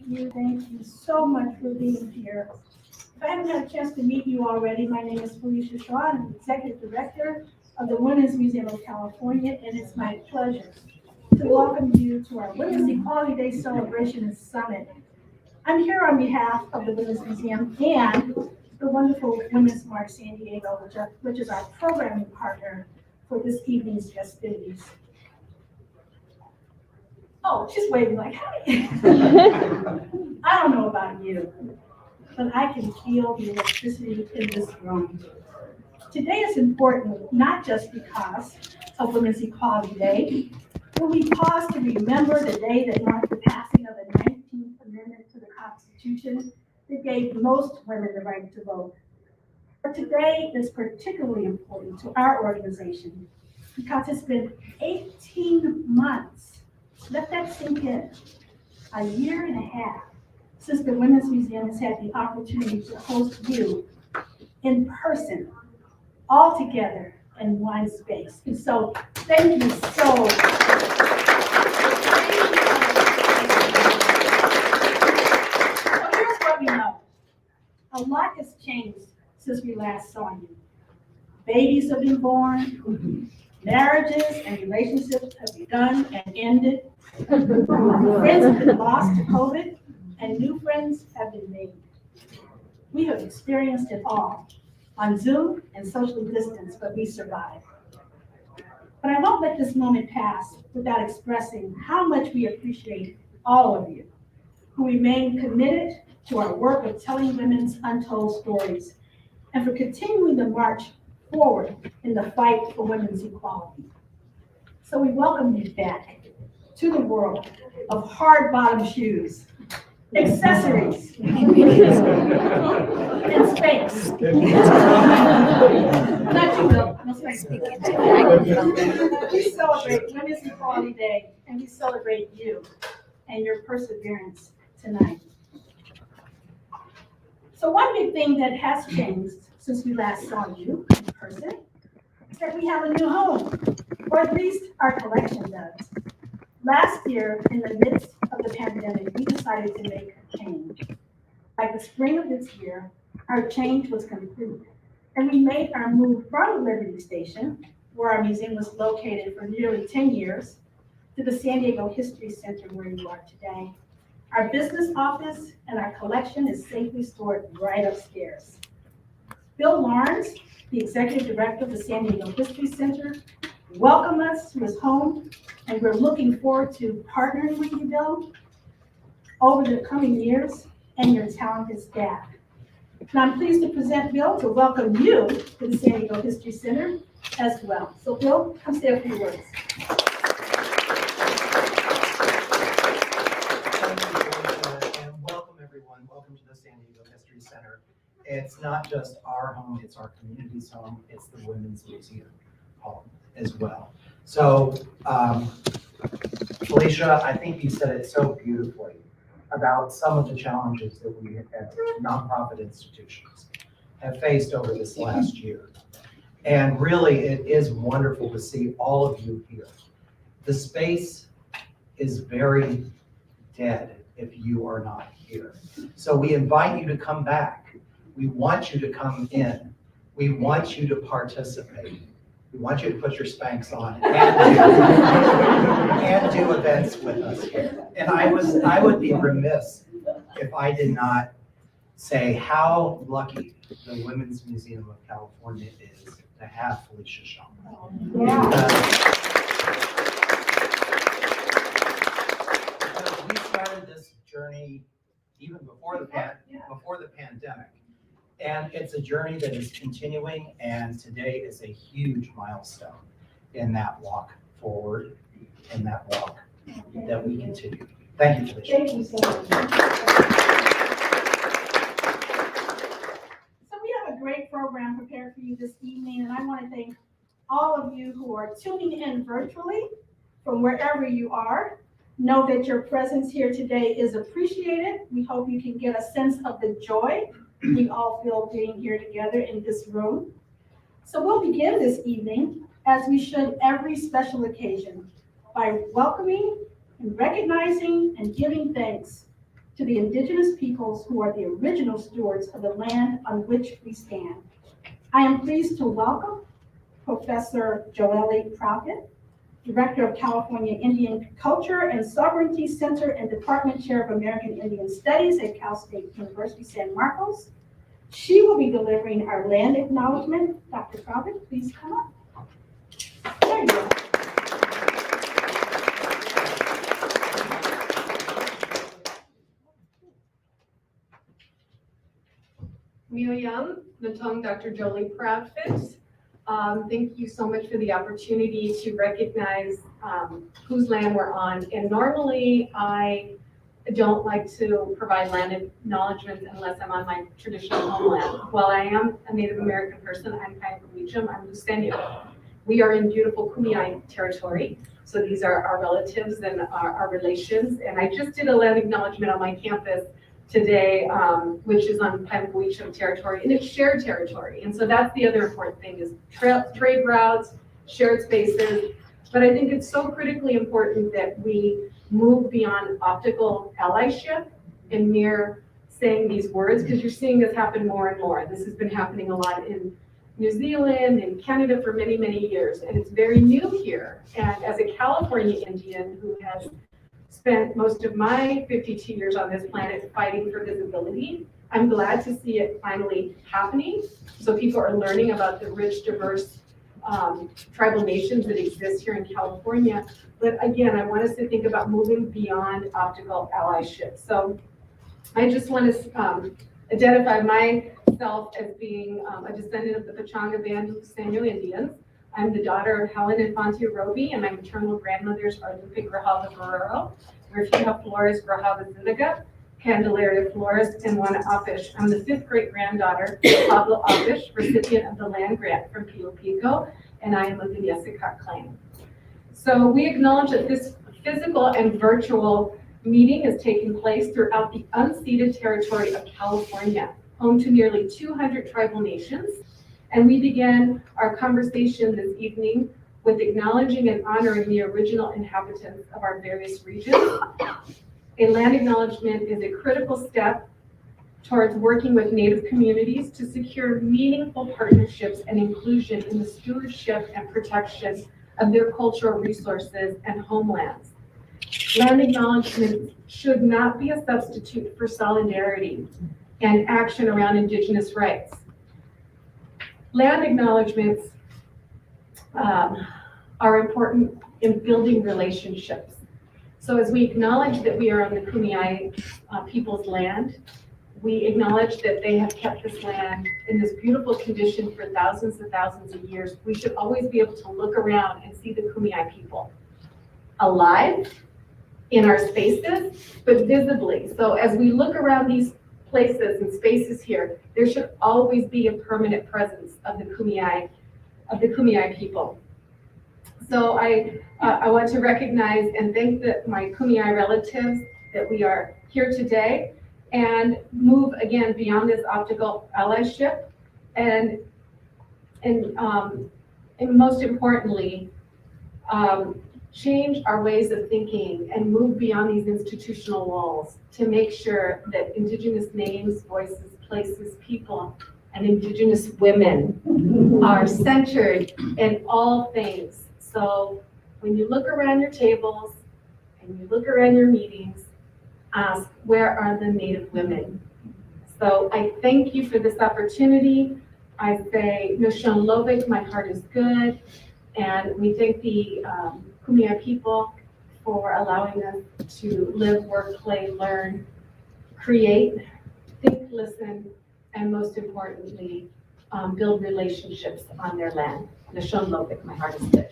Thank you so much for being here. If I haven't had a chance to meet you already, my name is Felicia Shawn. I'm Executive Director of the Women's Museum of California, and it's my pleasure to welcome you to our Women's Equality Day Celebration and Summit. I'm here on behalf of the Women's Museum and the wonderful Women's March San Diego, which is our programming partner for this evening's festivities. Oh, she's waving like, hi. I don't know about you, but I can feel the electricity in this room. Today is important, not just because of Women's Equality Day, but we pause to remember the day that marked the passing of the 19th Amendment to the Constitution that gave most women the right to vote. But today is particularly important to our organization because it's been 18 months. Let that sink in. A year and a half since the Women's Museum has had the opportunity to host you in person, all together in one space. And so thank you so much. So here's what we know. A lot has changed since we last saw you. Babies have been born. Marriages and relationships have begun and ended. Friends have been lost to COVID, and new friends have been made. We have experienced it all on Zoom and socially distanced, but we survived. But I won't let this moment pass without expressing how much we appreciate all of you who remain committed to our work of telling women's untold stories and for continuing the march forward in the fight for women's equality. So we welcome you back to the world of hard-bottom shoes, accessories, and space. Not you, Bill. No space. We celebrate Women's Equality Day, and we celebrate you and your perseverance tonight. So one big thing that has changed since we last saw you in person is that we have a new home, or at least our collection does. Last year, in the midst of the pandemic, we decided to make a change. By the spring of this year, our change was complete, and we made our move from Liberty Station, where our museum was located for nearly 10 years, to the San Diego History Center where you are today. Our business office and our collection is safely stored right upstairs. Bill Lawrence, the Executive Director of the San Diego History Center, welcomed us to his home, and we're looking forward to partnering with you, Bill, over the coming years and your talented staff. And I'm pleased to present Bill to welcome you to the San Diego History Center as well. So Bill, come say a few words. And welcome everyone, welcome to the San Diego History Center. It's not just our home, it's our community's home, it's the Women's Museum home as well. So, Felicia, I think you said it so beautifully about some of the challenges that we as nonprofit institutions have faced over this last year. And really, it is wonderful to see all of you here. The space is very dead if you are not here. So we invite you to come back. We want you to come in. We want you to participate. We want you to put your Spanx on and do events with us here. And I would be remiss if I did not say how lucky the Women's Museum of California is to have Felicia Shawn. Because we started this journey even before the pandemic. And it's a journey that is continuing, and today is a huge milestone in that walk forward, in that walk that we continue. Thank you, Felicia. Thank you so much. So we have a great program prepared for you this evening, and I want to thank all of you who are tuning in virtually from wherever you are. Know that your presence here today is appreciated. We hope you can get a sense of the joy we all feel being here together in this room. So we'll begin this evening, as we should every special occasion, by welcoming and recognizing and giving thanks to the indigenous peoples who are the original stewards of the land on which we stand. I am pleased to welcome Professor Joelle Prockett, Director of California Indian Culture and Sovereignty Center and Department Chair of American Indian Studies at Cal State University, San Marcos. She will be delivering our land acknowledgement. Dr. Prockett, please come up. There you go. Miriam, Natong Dr. Jolie Proudfit. Thank you so much for the opportunity to recognize whose land we're on. And normally I don't like to provide land acknowledgements unless I'm on my traditional homeland. While I am a Native American person, I'm Kayakawichem, I'm Lusenyo. We are in beautiful Kumeyaay territory. So these are our relatives and our relations. And I just did a land acknowledgement on my campus today, which is on Kayakawichem territory, and it's shared territory. And so that's the other important thing is trade routes, shared spaces. But I think it's so critically important that we move beyond optical allyship and mere saying these words, because you're seeing this happen more and more. This has been happening a lot in New Zealand and Canada for many, many years, and it's very new here. And as a California Indian who has spent most of my 52 years on this planet fighting for visibility, I'm glad to see it finally happening. So people are learning about the rich, diverse tribal nations that exist here in California. But again, I want us to think about moving beyond optical allyship. So I just want to identify myself as being a descendant of the Pechanga band of Lusenyo Indians. I'm the daughter of Helen and Fonte Roby, and my maternal grandmothers are Lupe Grijalva Guerrero, Refugio Flores Grijalva Zuniga, Candelaria Flores, and Juana Apish. I'm the fifth great granddaughter of Pablo Apish, recipient of the land grant from Pilo Pico, and I am of the Yesica clan. So we acknowledge that this physical and virtual meeting is taking place throughout the unceded territory of California, home to nearly 200 tribal nations. And we began our conversation this evening with acknowledging and honoring the original inhabitants of our various regions. A land acknowledgement is a critical step towards working with Native communities to secure meaningful partnerships and inclusion in the stewardship and protection of their cultural resources and homelands. Land acknowledgement should not be a substitute for solidarity and action around Indigenous rights. Land acknowledgements are important in building relationships. So as we acknowledge that we are on the Kumeyaay people's land, we acknowledge that they have kept this land in this beautiful condition for thousands and thousands of years. We should always be able to look around and see the Kumeyaay people alive in our spaces, but visibly. So as we look around these places and spaces here, there should always be a permanent presence of the Kumeyaay people. So I want to recognize and thank my Kumeyaay relatives that we are here today and move again beyond this optical allyship and most importantly, change our ways of thinking and move beyond these institutional walls to make sure that Indigenous names, voices, places, people, and Indigenous women are centered in all things. So when you look around your tables and you look around your meetings, ask, where are the Native women? So I thank you for this opportunity. I say, Noshon Lovik, my heart is good. And we thank the Kumeyaay people for allowing us to live, work, play, learn, create, think, listen, and most importantly, build relationships on their land. Noshon Lovik, my heart is good.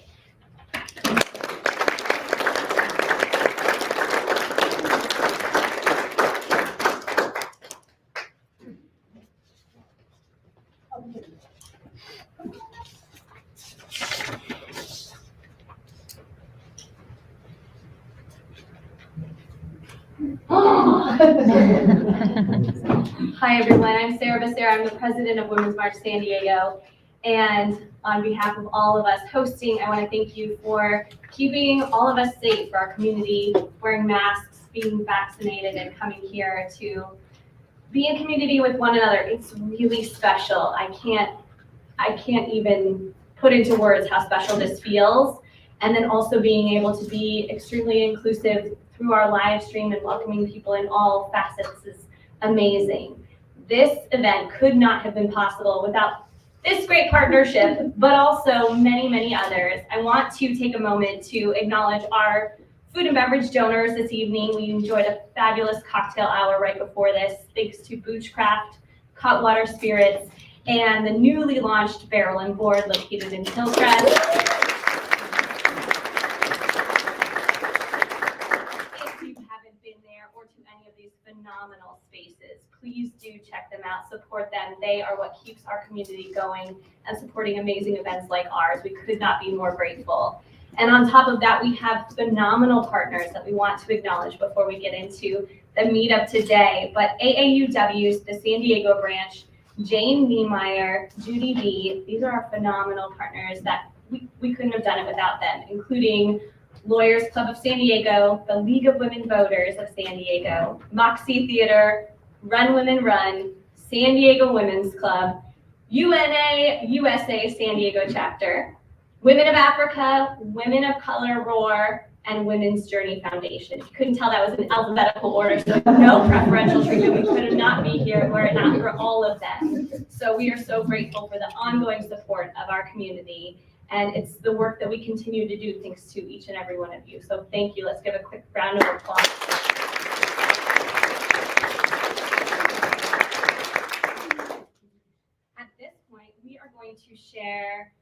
Hi everyone, I'm Sarah Becerra. I'm the president of Women's March San Diego. And on behalf of all of us hosting, I want to thank you for keeping all of us safe for our community, wearing masks, being vaccinated and coming here to be in community with one another. It's really special. I can't even put into words how special this feels. And then also being able to be extremely inclusive through our live stream and welcoming people in all facets is amazing. This event could not have been possible without this great partnership, but also many, many others. I want to take a moment to acknowledge our food and beverage donors this evening. We enjoyed a fabulous cocktail hour right before this, thanks to Boochcraft, Cutwater Spirits, and the newly launched Barrel and Board located in Hillcrest. If you haven't been there or to any of these phenomenal spaces, please do check them out, support them. They are what keeps our community going and supporting amazing events like ours. We could not be more grateful. And on top of that, we have phenomenal partners that we want to acknowledge before we get into the meetup today. But AAUW's, the San Diego branch, Jane Niemeyer, Judy B, these are our phenomenal partners that we couldn't have done it without them, including Lawyers Club of San Diego, the League of Women Voters of San Diego, Moxie Theater, Run Women Run, San Diego Women's Club, UNA USA San Diego Chapter, Women of Africa, Women of Color Roar, and Women's Journey Foundation. You couldn't tell that was in alphabetical order, so no preferential treatment. We could not be here were it not for all of them. So we are so grateful for the ongoing support of our community, and it's the work that we continue to do thanks to each and every one of you. So thank you. Let's give a quick round of applause. At this point, we are going to share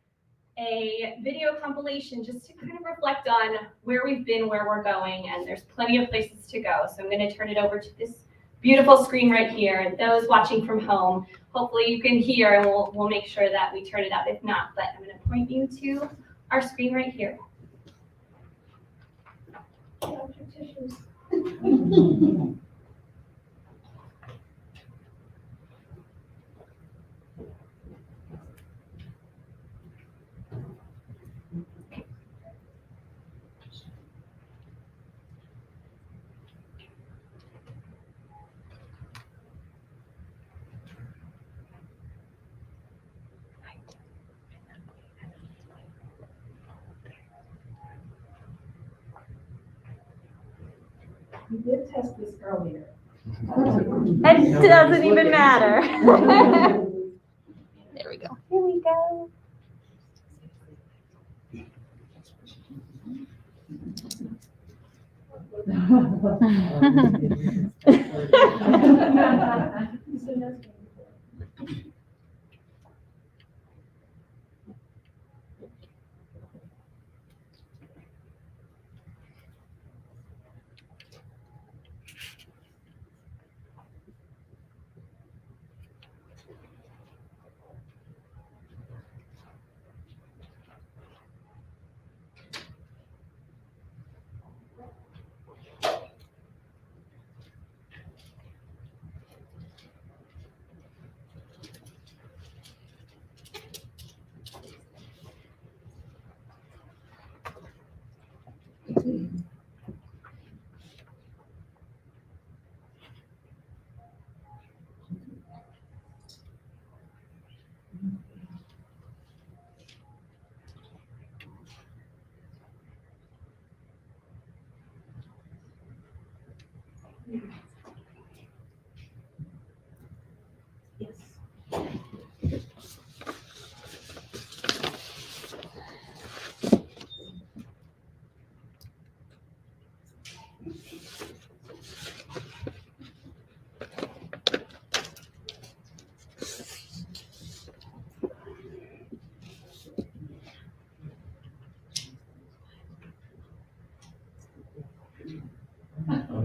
a video compilation just to kind of reflect on where we've been, where we're going, and there's plenty of places to go. So I'm going to turn it over to this beautiful screen right here. Those watching from home, hopefully you can hear, and we'll make sure that we turn it up. If not, but I'm going to point you to our screen right here. We did test this earlier. It doesn't even matter. There we go. Here we go.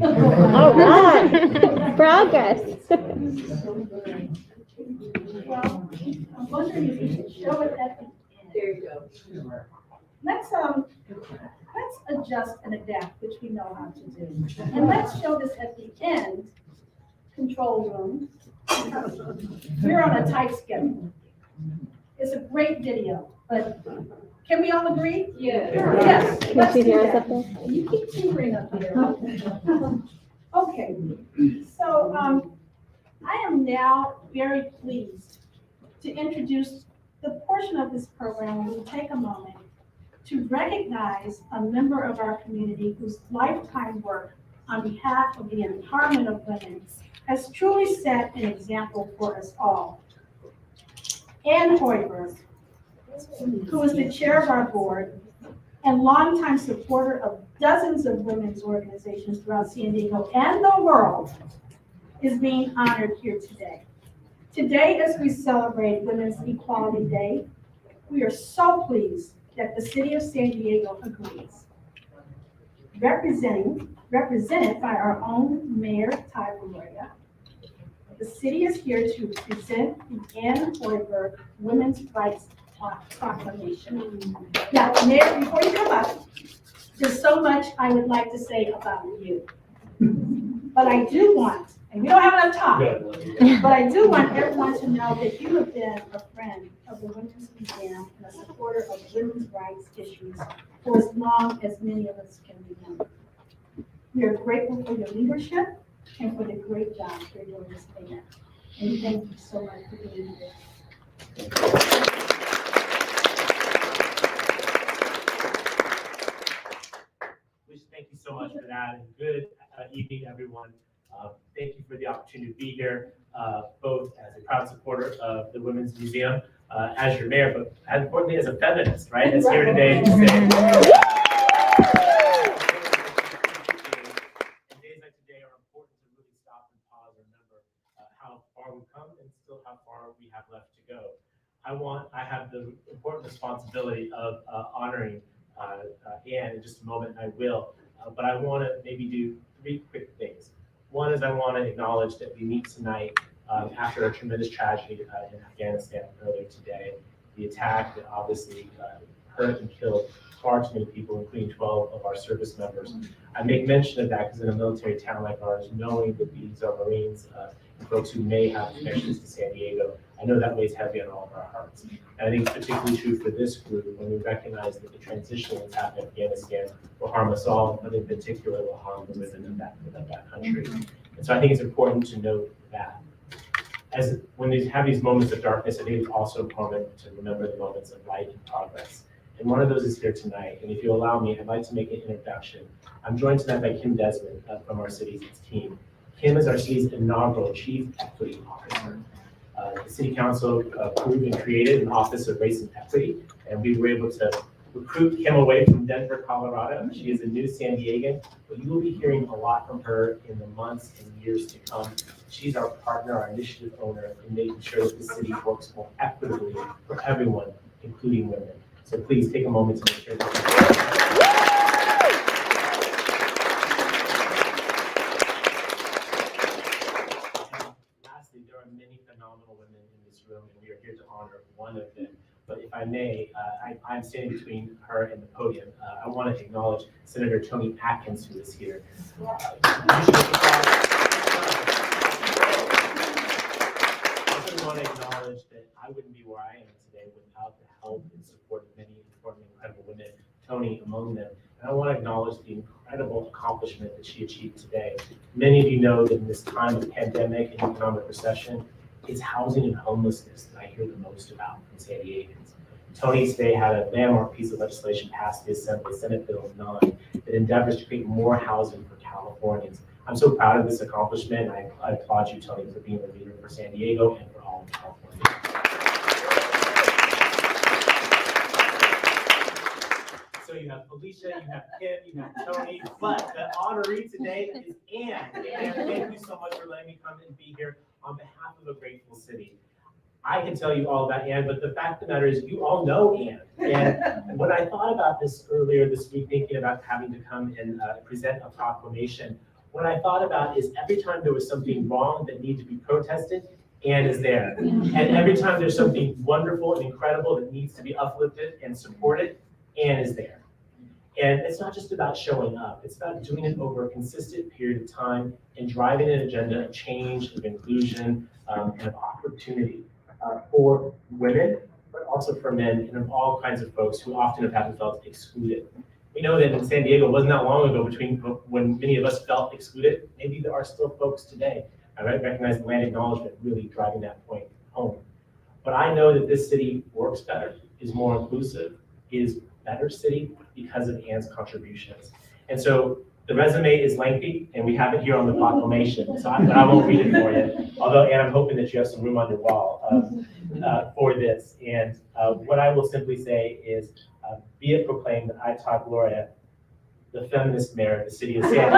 All right, progress. Well, I'm wondering if you could show it at the end. There you go. Let's adjust and adapt, which we know how to do. And let's show this at the end, control room. We're on a tight schedule. It's a great video, but can we all agree? Yeah. Yes. Can let's she do hear us that. up there? You keep tinkering up there. Okay, so I am now very pleased to introduce the portion of this program where we take a moment to recognize a member of our community whose lifetime work on behalf of the empowerment of women has truly set an example for us all. Ann Hoiberg, who is the chair of our board and longtime supporter of dozens of women's organizations throughout San Diego and the world, is being honored here today. Today, as we celebrate Women's Equality Day, we are so pleased that the city of San Diego agrees. Represented by our own Mayor Ty Gloria, the city is here to present the Ann Hoiberg Women's Rights Proclamation. Now, Mayor, before you come up, there's so much I would like to say about you. But I do want, and we don't have enough time, but I do want everyone to know that you have been a friend of the Women's Museum and a supporter of women's rights issues for as long as many of us can remember. We are grateful for your leadership and for the great job you're doing this day. And thank you so much for being here. Felicia, thank you so much for that, and good evening, everyone. Thank you for the opportunity to be here, both as a proud supporter of the Women's Museum, as your mayor, but as importantly as a feminist, right? That's here today to say. And days like today are important to really stop and pause and remember how far we've come and still how far we have left to go. I have the important responsibility of honoring Ann in just a moment, I will, but I want to maybe do 3 quick things. One is I want to acknowledge that we meet tonight after a tremendous tragedy in Afghanistan earlier today. The attack that obviously hurt and killed far too many people, including 12 of our service members. I make mention of that because in a military town like ours, knowing that these are Marines and folks who may have connections to San Diego, I know that weighs heavy on all of our hearts. And I think it's particularly true for this group when we recognize that the transition that's happened in Afghanistan will harm us all, but in particular will harm the women of that country. And so I think it's important to note that. When we have these moments of darkness, I think it's also important to remember the moments of light and progress. And one of those is here tonight. And if you allow me, I'd like to make an introduction. I'm joined tonight by Kim Desmond from our city's team. Kim is our city's inaugural Chief Equity Officer. The City Council approved and created an Office of Race and Equity, and we were able to recruit Kim away from Denver, Colorado. She is a new San Diegan, but you will be hearing a lot from her in the months and years to come. She's our partner, our initiative owner, in making sure that the city works more equitably for everyone, including women. So please take a moment to make sure that there are many phenomenal women in this room, and we are here to honor one of them. But if I may, I'm standing between her and the podium. I want to acknowledge Senator Toni Atkins, who is here. I also want to acknowledge that I wouldn't be where I am today without the help and support of many important, incredible women, Toni among them. And I want to acknowledge the incredible accomplishment that she achieved today. Many of you know that in this time of pandemic and economic recession, it's housing and homelessness that I hear the most about from San Diegans. Toni today had a landmark piece of legislation passed the Assembly, Senate Bill 9, that endeavors to create more housing for Californians. I'm so proud of this accomplishment. I applaud you, Toni, for being the leader for San Diego and for all of California. So you have Felicia, you have Kim, you have Toni, but the honoree today is Ann. And thank you so much for letting me come and be here on behalf of a grateful city. I can tell you all about Ann, but the fact of the matter is you all know Ann. And when I thought about this earlier this week, thinking about having to come and present a proclamation, what I thought about is every time there was something wrong that needed to be protested, Ann is there. And every time there's something wonderful and incredible that needs to be uplifted and supported, Ann is there. And it's not just about showing up, it's about doing it over a consistent period of time and driving an agenda of change, of inclusion, and of opportunity for women, but also for men and of all kinds of folks who often have felt excluded. We know that in San Diego, it wasn't that long ago between when many of us felt excluded. Maybe there are still folks today. I recognize land acknowledgement really driving that point home. But I know that this city works better, is more inclusive, is a better city because of Anne's contributions. And so the resume is lengthy, and we have it here on the proclamation, but I won't read it for you. Although, Anne, I'm hoping that you have some room on your wall for this. And what I will simply say is, be it proclaimed that I, Todd Gloria, the feminist mayor of the city of San Diego,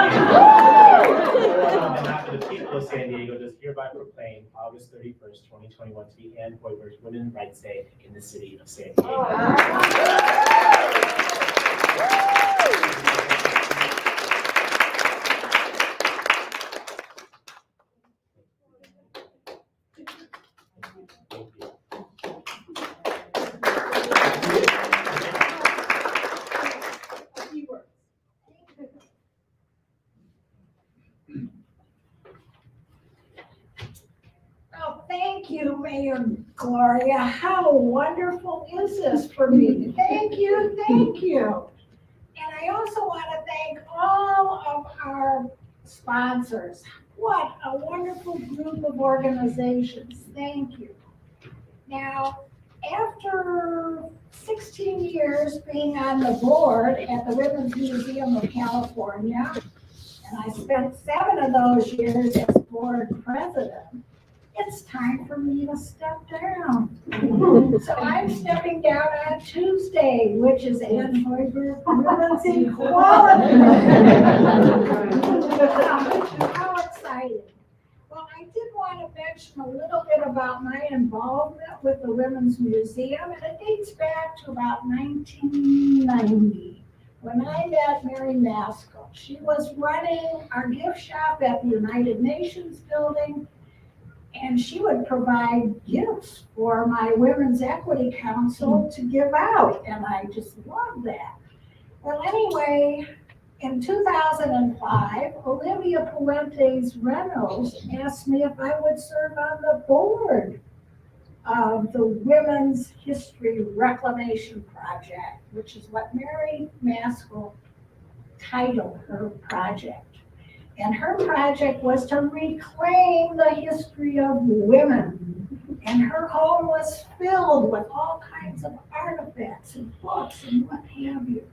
on behalf of the people of San Diego, does hereby proclaim August 31st, 2021 to be Anne Hoiberg's Women's Rights Day in the city of San Diego. Oh, thank you, Mayor Gloria. How wonderful is this for me? Thank you, thank you. And I also want to thank all of our sponsors. What a wonderful group of organizations. Thank you. Now, after 16 years being on the board at the Women's Museum of California, and I spent 7 of those years as board president, it's time for me to step down. So I'm stepping down on Tuesday, which is Anne Hoiberg Women's Equality. How exciting. Well, I did want to mention a little bit about my involvement with the Women's Museum, and it dates back to about 1990 when I met Mary Maskell. She was running our gift shop at the United Nations building, and she would provide gifts for my Women's Equity Council to give out, and I just loved that. Well, anyway, in 2005, Olivia Puentes Reynolds asked me if I would serve on the board of the Women's History Reclamation Project, which is what Mary Maskell titled her project. And her project was to reclaim the history of women. And her home was filled with all kinds of artifacts and books and what have you.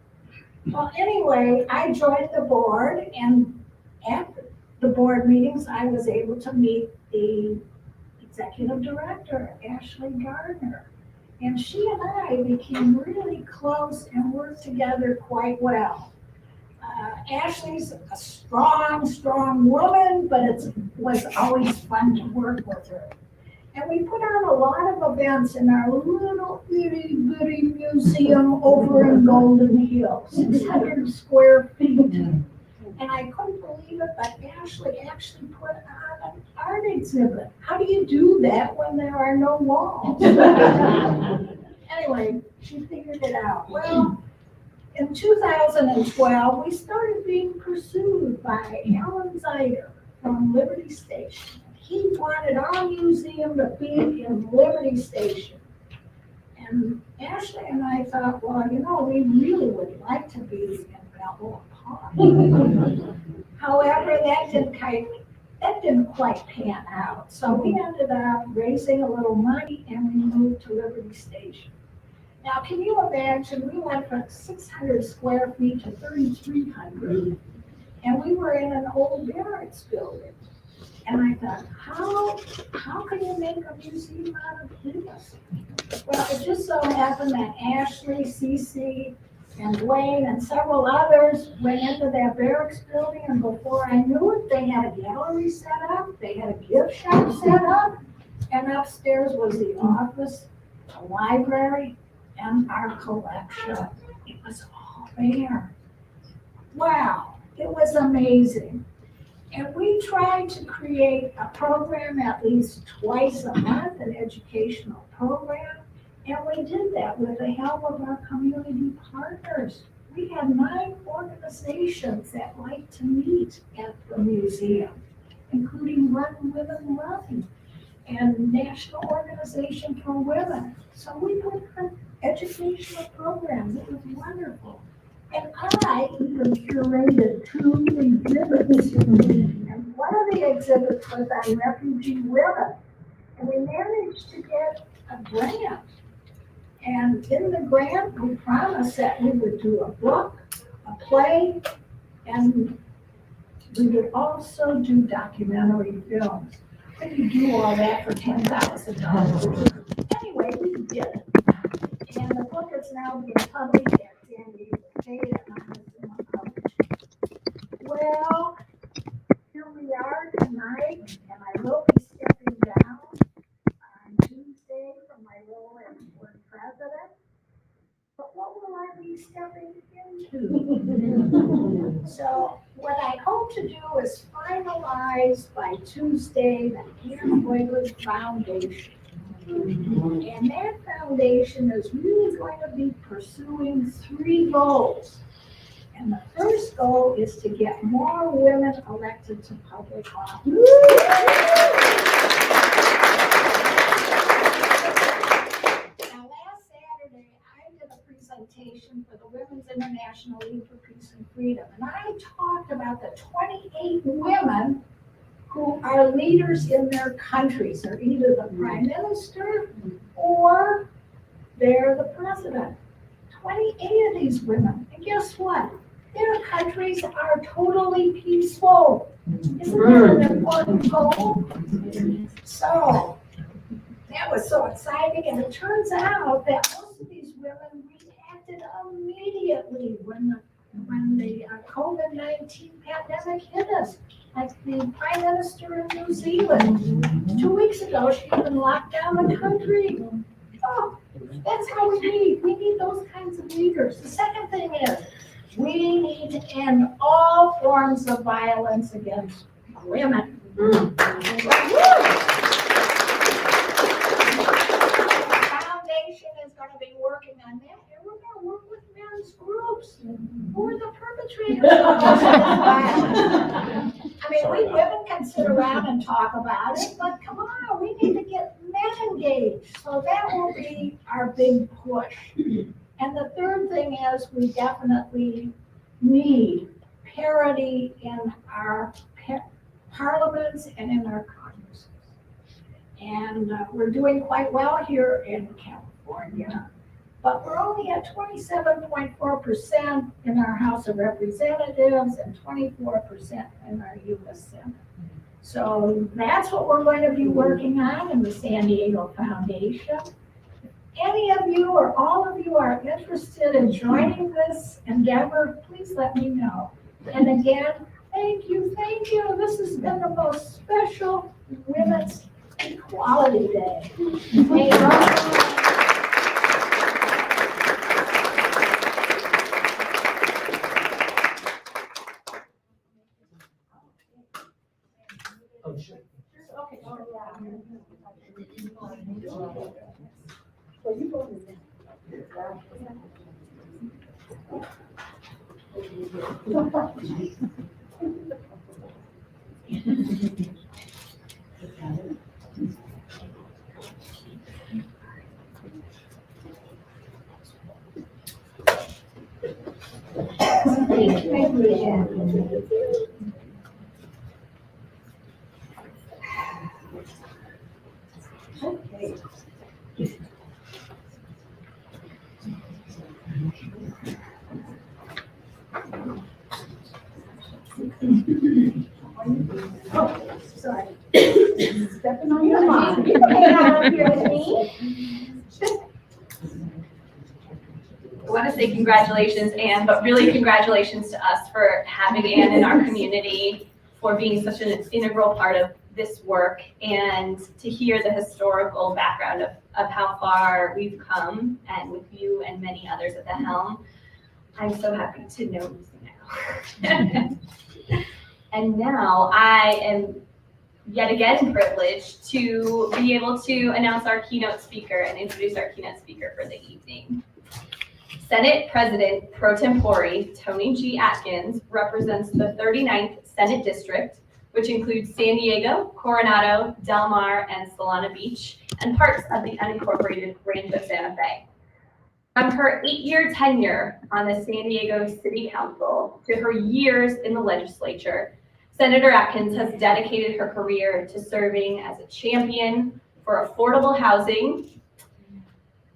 Well, anyway, I joined the board, and at the board meetings, I was able to meet the executive director, Ashley Gardner. And she and I became really close and worked together quite well. Ashley's a strong woman, but it was always fun to work with her. And we put on a lot of events in our little itty bitty museum over in Golden Hills, 600 square feet. And I couldn't believe it, but Ashley actually put on an art exhibit. How do you do that when there are no walls? Anyway, she figured it out. Well, in 2012, we started being pursued by Alan Zeider from Liberty Station. He wanted our museum to be in Liberty Station. And Ashley and I thought, well, you know, we really would like to be in Balboa Park. However, that didn't quite pan out. So we ended up raising a little money and we moved to Liberty Station. Now, can you imagine, we went from 600 square feet to 3,300, and we were in an old barracks building. And I thought, how can you make a museum out of this? Well, it just so happened that Ashley, Cece, and Dwayne, and several others went into that barracks building, and before I knew it, they had a gallery set up, they had a gift shop set up, and upstairs was the office, a library, and our collection. It was all there. Wow, it was amazing. And we tried to create a program at least twice a month, an educational program, and we did that with the help of our community partners. We had 9 organizations that like to meet at the museum, including Run Women Run and National Organization for Women. So we put on educational programs. It was wonderful. And I even curated 2 exhibits. And one of the exhibits was on refugee women. And we managed to get a grant. And in the grant, we promised that we would do a book, a play, and we would also do documentary films. We could do all that for $10,000. Anyway, we did it. And the book is now being published at San Diego State and well, here we are tonight, and I will be stepping down on Tuesday from my role as board president. But what will I be stepping into? So what I hope to do is finalize by Tuesday the Care Foundation. And that foundation is really going to be pursuing 3 goals. And the first goal is to get more women elected to public office. Now, last Saturday, I did a presentation for the Women's International League for Peace and Freedom. And I talked about the 28 women who are leaders in their countries. They're either the prime minister or they're the president. 28 of these women. And guess what? Their countries are totally peaceful. Isn't that an important goal? So that was so exciting. And it turns out that most of these women reacted immediately when the COVID-19 pandemic hit us. Like the Prime Minister of New Zealand, 2 weeks ago, she even locked down the country. Oh, that's how we need. We need those kinds of leaders. The second thing is, we need to end all forms of violence against women. The foundation is going to be working on that, and we're going to work with men's groups who are the perpetrators of violence. I mean, we women can sit around and talk about it, but come on, we need to get men engaged. So that will be our big push. And the third thing is we definitely need parity in our parliaments and in our Congresses. And we're doing quite well here in California, but we're only at 27.4% in our House of Representatives and 24% in our U.S. Senate. So that's what we're going to be working on in the San Diego Foundation. Any of you or all of you are interested in joining this endeavor, please let me know. And again, thank you, thank you. This has been the most special Women's Equality Day. Thank you. Oh, sure. Okay. Oh, sorry. Stepping on your line. You can hang out up here with me. I want to say congratulations, Anne, but really congratulations to us for having Anne in our community, for being such an integral part of this work, and to hear the historical background of how far we've come, and with you and many others at the helm. I'm so happy to know you now. And now I am yet again privileged to be able to announce our keynote speaker and introduce our keynote speaker for the evening. Senate President Pro Tempore Toni G. Atkins represents the 39th Senate District, which includes San Diego, Coronado, Del Mar, and Solana Beach, and parts of the unincorporated Rancho Santa Fe. From her 8-year tenure on the San Diego City Council to her years in the legislature, Senator Atkins has dedicated her career to serving as a champion for affordable housing,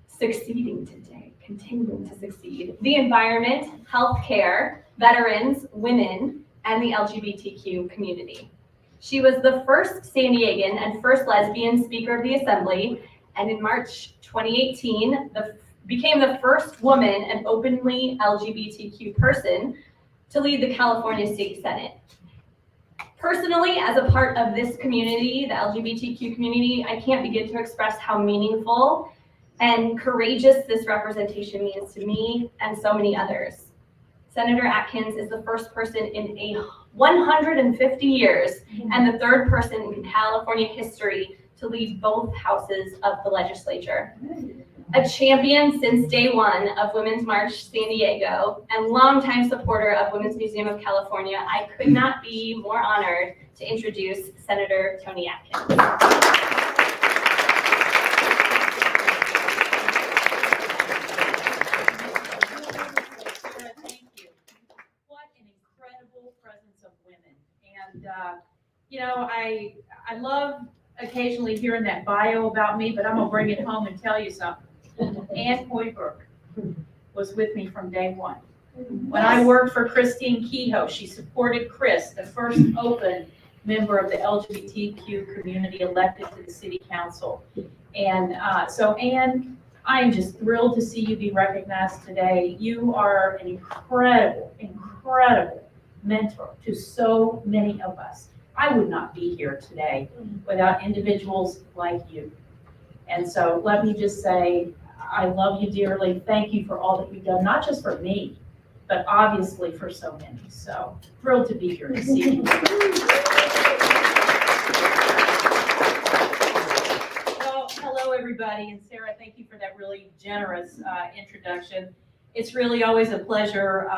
succeeding today, continuing to succeed, the environment, healthcare, veterans, women, and the LGBTQ community. She was the first San Diegan and first lesbian Speaker of the Assembly, and in March 2018, became the first woman and openly LGBTQ person to lead the California State Senate. Personally, as a part of this community, the LGBTQ community, I can't begin to express how meaningful and courageous this representation means to me and so many others. Senator Atkins is the first person in 150 years and the third person in California history to lead both houses of the legislature. A champion since day one of Women's March San Diego and longtime supporter of Women's Museum of California, I could not be more honored to introduce Senator Toni Atkins. Thank you. What an incredible presence of women. And, you know, I love occasionally hearing that bio about me, but I'm gonna bring it home and tell you something. Ann Hoiberg was with me from day one. When I worked for Christine Kehoe, she supported Chris, the first open member of the LGBTQ community elected to the city council. And so Ann, I am just thrilled to see you be recognized today. You are an incredible, incredible mentor to so many of us. I would not be here today without individuals like you. And so let me just say, I love you dearly. Thank you for all that you've done, not just for me, but obviously for so many. So thrilled to be here to see you. Well, hello everybody, and Sarah, thank you for that really generous introduction. It's really always a pleasure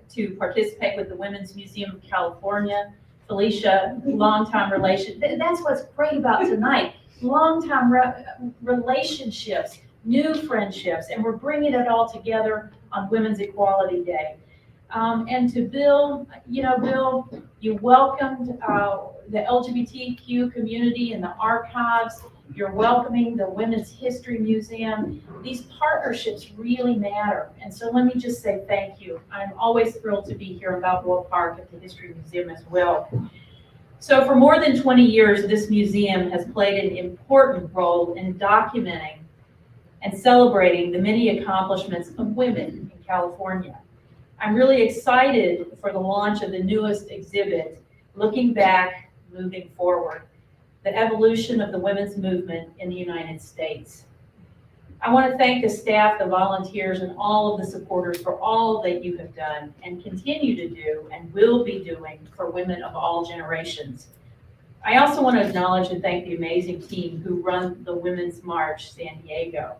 to participate with the Women's Museum of California. Felicia, longtime relation. That's what's great about tonight. Longtime relationships, new friendships, and we're bringing it all together on Women's Equality Day. And to Bill, you know, Bill, you welcomed the LGBTQ community in the archives. You're welcoming the Women's History Museum. These partnerships really matter. And so let me just say thank you. I'm always thrilled to be here in Balboa Park at the History Museum as well. So for more than 20 years, this museum has played an important role in documenting and celebrating the many accomplishments of women in California. I'm really excited for the launch of the newest exhibit, Looking Back, Moving Forward, the evolution of the women's movement in the United States. I want to thank the staff, the volunteers, and all of the supporters for all that you have done and continue to do and will be doing for women of all generations. I also want to acknowledge and thank the amazing team who run the Women's March San Diego.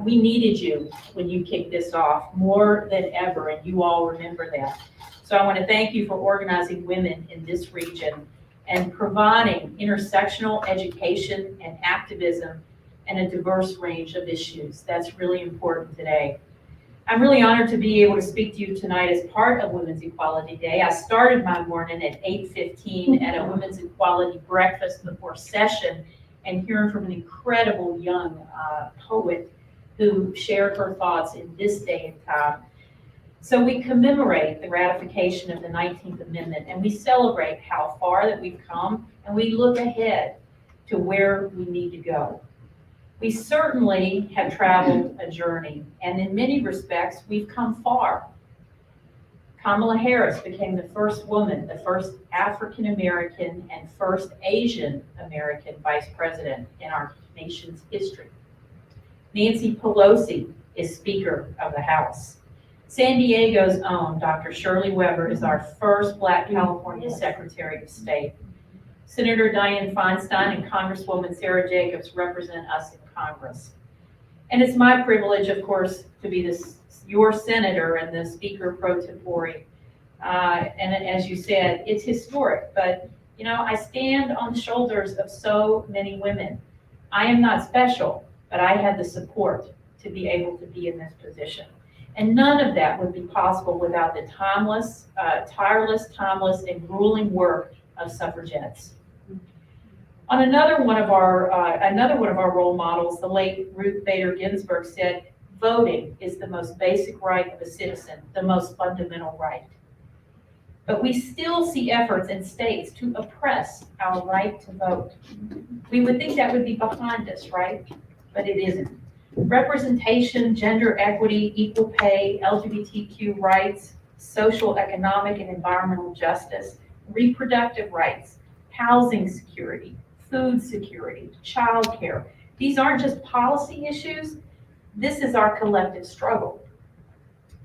We needed you when you kicked this off more than ever, and you all remember that. So I want to thank you for organizing women in this region and providing intersectional education and activism and a diverse range of issues. That's really important today. I'm really honored to be able to speak to you tonight as part of Women's Equality Day. I started my morning at 8:15 at a Women's Equality breakfast before session and hearing from an incredible young poet who shared her thoughts in this day and time. So we commemorate the ratification of the 19th Amendment, and we celebrate how far that we've come, and we look ahead to where we need to go. We certainly have traveled a journey, and in many respects, we've come far. Kamala Harris became the first woman, the first African American, and first Asian American vice president in our nation's history. Nancy Pelosi is Speaker of the House. San Diego's own Dr. Shirley Weber is our first Black California Secretary of State. Senator Dianne Feinstein and Congresswoman Sarah Jacobs represent us in Congress. And it's my privilege, of course, to be your senator and the Speaker pro tempore. And as you said, it's historic, but you know, I stand on the shoulders of so many women. I am not special, but I had the support to be able to be in this position. And none of that would be possible without the tireless, and grueling work of suffragettes. On another one of our role models, the late Ruth Bader Ginsburg said, "Voting is the most basic right of a citizen, the most fundamental right." But we still see efforts in states to oppress our right to vote. We would think that would be behind us, right? But it isn't. Representation, gender equity, equal pay, LGBTQ rights, social, economic, and environmental justice, reproductive rights, housing security, food security, childcare. These aren't just policy issues. This is our collective struggle.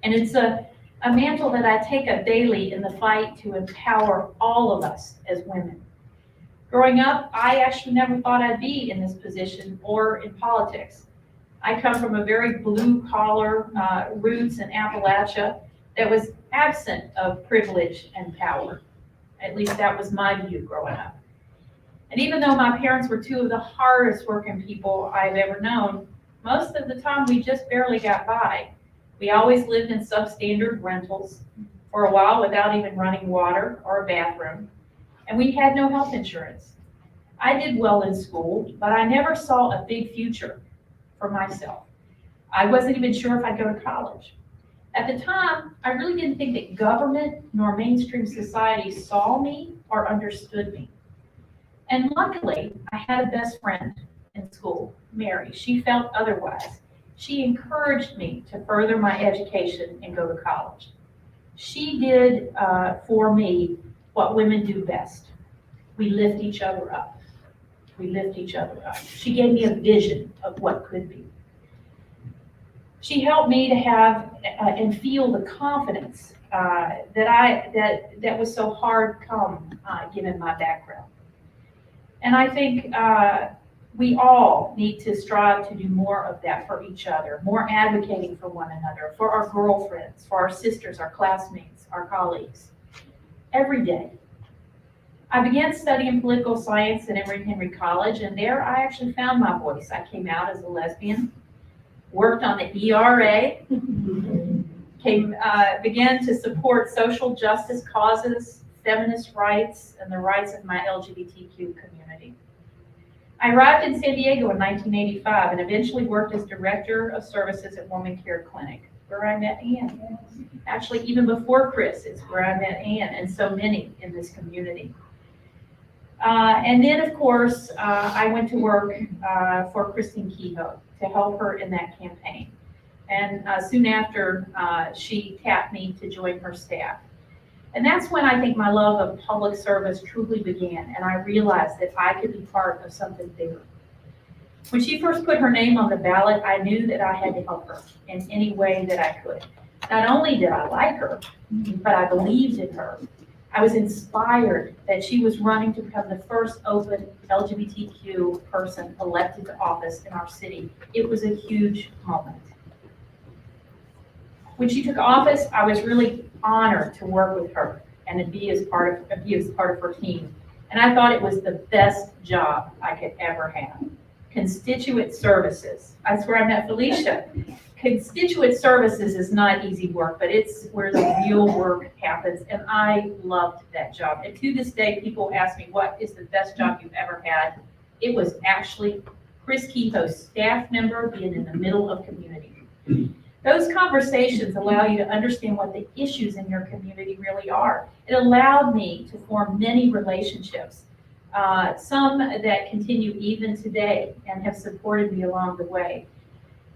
And it's a mantle that I take up daily in the fight to empower all of us as women. Growing up, I actually never thought I'd be in this position or in politics. I come from a very blue-collar roots in Appalachia that was absent of privilege and power. At least that was my view growing up. And even though my parents were two of the hardest working people I've ever known, most of the time we just barely got by. We always lived in substandard rentals for a while without even running water or a bathroom, and we had no health insurance. I did well in school, but I never saw a big future for myself. I wasn't even sure if I'd go to college. At the time, I really didn't think that government nor mainstream society saw me or understood me. And luckily, I had a best friend in school, Mary. She felt otherwise. She encouraged me to further my education and go to college. She did for me what women do best. We lift each other up. We lift each other up. She gave me a vision of what could be. She helped me to have and feel the confidence that was so hard come given my background. And I think we all need to strive to do more of that for each other, more advocating for one another, for our girlfriends, for our sisters, our classmates, our colleagues, every day. I began studying political science at Emory Henry College, and there I actually found my voice. I came out as a lesbian, worked on the ERA, began to support social justice causes, feminist rights, and the rights of my LGBTQ community. I arrived in San Diego in 1985 and eventually worked as Director of Services at Woman Care Clinic, where I met Ann. Actually, even before Chris, it's where I met Ann and so many in this community. And then, of course, I went to work for Christine Kehoe to help her in that campaign. And soon after, she tapped me to join her staff. And that's when I think my love of public service truly began, and I realized that I could be part of something bigger. When she first put her name on the ballot, I knew that I had to help her in any way that I could. Not only did I like her, but I believed in her. I was inspired that she was running to become the first open LGBTQ person elected to office in our city. It was a huge moment. When she took office, I was really honored to work with her and to be as part of her team. And I thought it was the best job I could ever have. Constituent services. That's where I met Felicia. Constituent services is not easy work, but it's where the real work happens. And I loved that job. And to this day, people ask me, what is the best job you've ever had? It was actually Chris Kehoe's staff member being in the middle of community. Those conversations allow you to understand what the issues in your community really are. It allowed me to form many relationships, some that continue even today and have supported me along the way.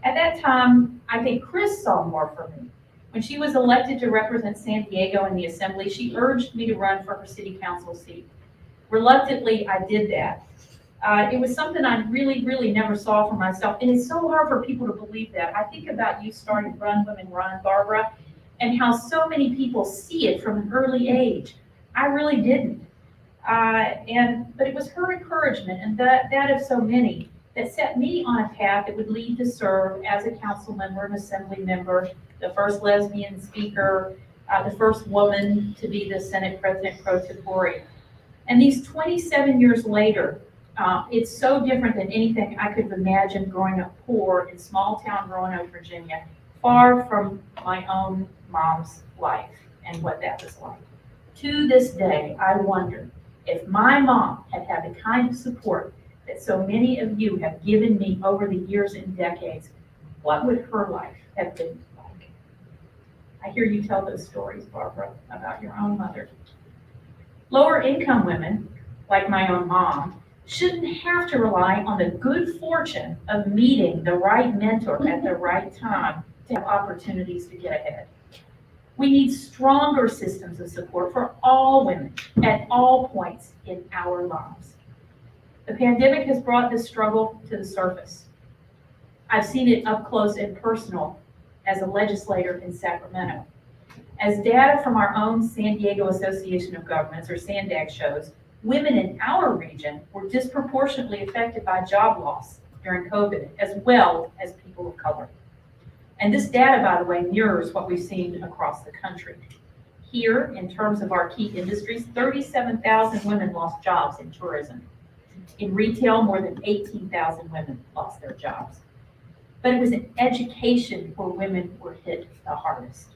At that time, I think Chris saw more for me. When she was elected to represent San Diego in the Assembly, she urged me to run for her city council seat. Reluctantly, I did that. It was something I really never saw for myself. And it's so hard for people to believe that. I think about you starting Run Women Run, Barbara, and how so many people see it from an early age. I really didn't. But it was her encouragement and that of so many that set me on a path that would lead to serve as a council member, an assembly member, the first lesbian speaker, the first woman to be the Senate President pro tempore. And these 27 years later, It's so different than anything I could have imagined growing up poor in small town Roanoke, Virginia, far from my own mom's life and what that was like. To this day, I wonder if my mom had had the kind of support that so many of you have given me over the years and decades, what would her life have been like? I hear you tell those stories, Barbara, about your own mother. Lower income women, like my own mom, shouldn't have to rely on the good fortune of meeting the right mentor at the right time to have opportunities to get ahead. We need stronger systems of support for all women at all points in our lives. The pandemic has brought this struggle to the surface. I've seen it up close and personal as a legislator in Sacramento. As data from our own San Diego Association of Governments, or SANDAG, shows, women in our region were disproportionately affected by job loss during COVID, as well as people of color. And this data, by the way, mirrors what we've seen across the country. Here, in terms of our key industries, 37,000 women lost jobs in tourism. In retail, more than 18,000 women lost their jobs. But it was in education where women were hit the hardest.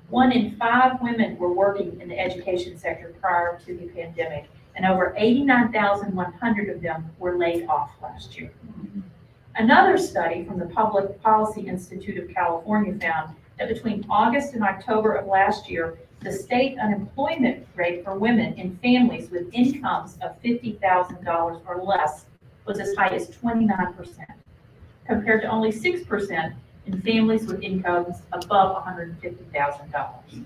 1 in 5 women were working in the education sector prior to the pandemic, and over 89,100 of them were laid off last year. Another study from the Public Policy Institute of California found that between August and October of last year, the state unemployment rate for women in families with incomes of $50,000 or less was as high as 29%, compared to only 6% in families with incomes above $150,000.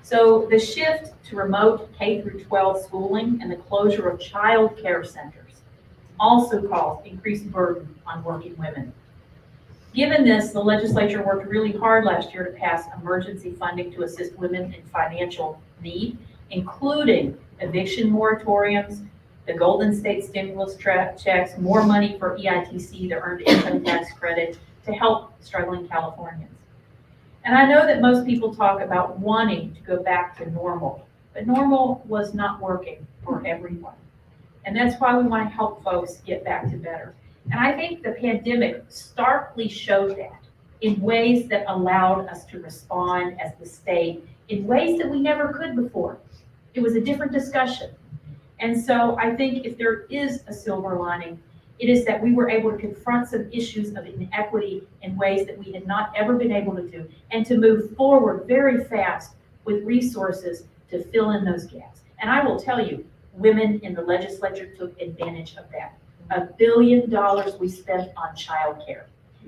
So the shift to remote K-12 schooling and the closure of child care centers also caused increased burden on working women. Given this, the legislature worked really hard last year to pass emergency funding to assist women in financial need, including eviction moratoriums, the Golden State stimulus checks, more money for EITC, the Earned Income Tax Credit, to help struggling Californians. And I know that most people talk about wanting to go back to normal, but normal was not working for everyone. And that's why we want to help folks get back to better. And I think the pandemic starkly showed that in ways that allowed us to respond as the state in ways that we never could before. It was a different discussion. And so I think if there is a silver lining, it is that we were able to confront some issues of inequity in ways that we had not ever been able to do, and to move forward very fast with resources to fill in those gaps. And I will tell you, women in the legislature took advantage of that. $1 billion we spent on childcare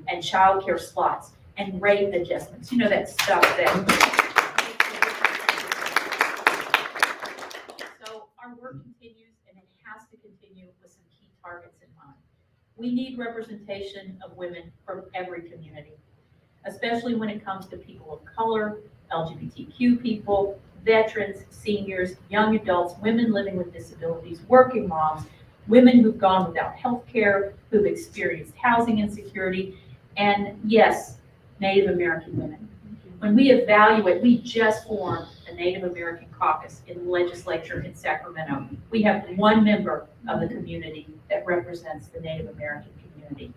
and childcare slots and rate adjustments. You know, that stuff that. So our work continues, and it has to continue with some key targets in mind. We need representation of women from every community, especially when it comes to people of color, LGBTQ people, veterans, seniors, young adults, women living with disabilities, working moms, women who've gone without health care, who've experienced housing insecurity, and yes, Native American women. When we evaluate, we just formed a Native American caucus in the legislature in Sacramento. We have one member of the community that represents the Native American community.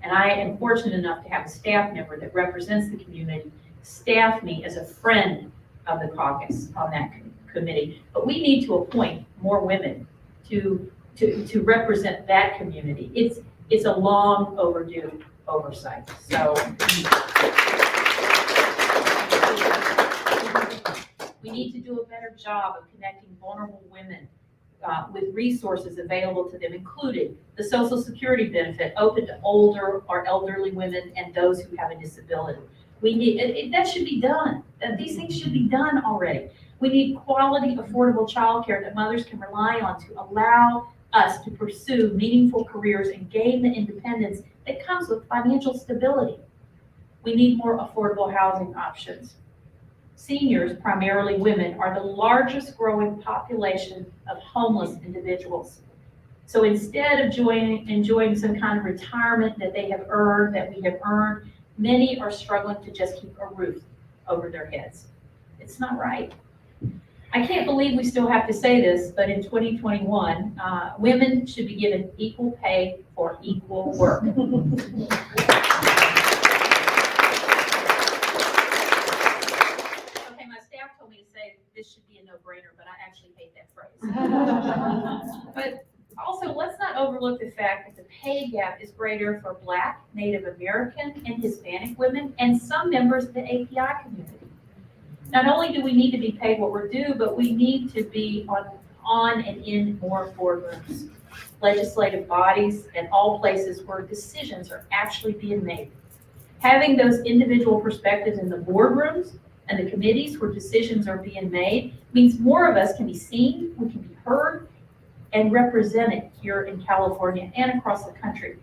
And I am fortunate enough to have a staff member that represents the community, staff me as a friend of the caucus on that committee. But we need to appoint more women to represent that community. It's a long overdue oversight. So we need to do a better job of connecting vulnerable women with resources available to them, including the Social Security benefit open to older or elderly women and those who have a disability. We need that should be done. These things should be done already. We need quality, affordable childcare that mothers can rely on to allow us to pursue meaningful careers and gain the independence that comes with financial stability. We need more affordable housing options. Seniors, primarily women, are the largest growing population of homeless individuals. So instead of enjoying some kind of retirement that we have earned, many are struggling to just keep a roof over their heads. It's not right. I can't believe we still have to say this, but in 2021, women should be given equal pay for equal work. Okay, my staff told me to say this should be a no-brainer, but I actually hate that phrase. But also, let's not overlook the fact that the pay gap is greater for Black, Native American, and Hispanic women, and some members of the API community. Not only do we need to be paid what we're due, but we need to be on and in more boardrooms, legislative bodies, and all places where decisions are actually being made. Having those individual perspectives in the boardrooms and the committees where decisions are being made means more of us can be seen, we can be heard, and represented here in California and across the country.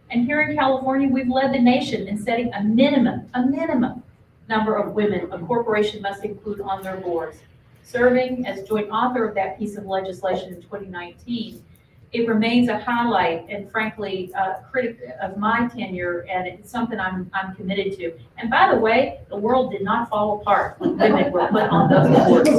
And here in California, we've led the nation in setting a minimum number of women a corporation must include on their boards. Serving as joint author of that piece of legislation in 2019, it remains a highlight and frankly, a critic of my tenure, and it's something I'm committed to. And by the way, the world did not fall apart when women were put on those boards.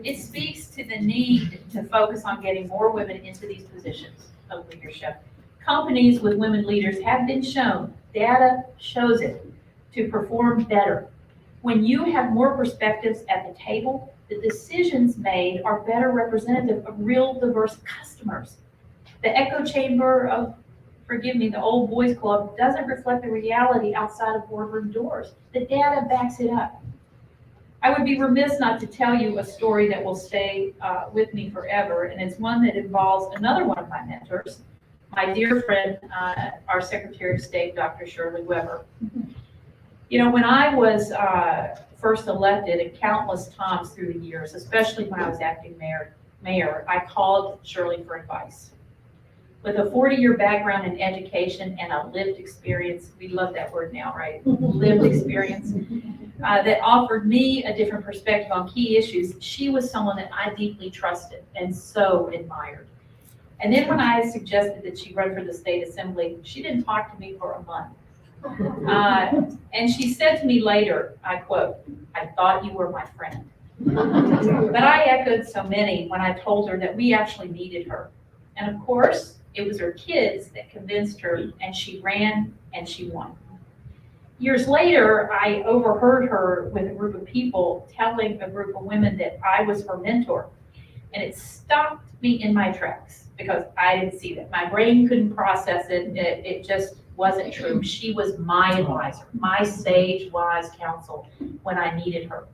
It speaks to the need to focus on getting more women into these positions of leadership. Companies with women leaders have been shown, data shows it, to perform better. When you have more perspectives at the table, the decisions made are better representative of real diverse customers. The echo chamber of, forgive me, the old boys club doesn't reflect the reality outside of boardroom doors. The data backs it up. I would be remiss not to tell you a story that will stay with me forever, and it's one that involves another one of my mentors, my dear friend, our Secretary of State, Dr. Shirley Weber. You know, when I was first elected, and countless times through the years, especially when I was acting mayor, I called Shirley for advice. With a 40-year background in education and a lived experience, we love that word now, right? Lived experience, that offered me a different perspective on key issues. She was someone that I deeply trusted and so admired. And then when I suggested that she run for the state assembly, she didn't talk to me for a month. And she said to me later, I quote, "I thought you were my friend." But I echoed so many when I told her that we actually needed her. And of course, it was her kids that convinced her, and she ran and she won. Years later, I overheard her with a group of people telling a group of women that I was her mentor. And it stopped me in my tracks because I didn't see that. My brain couldn't process it. It just wasn't true. She was my advisor, my sage, wise counsel when I needed her.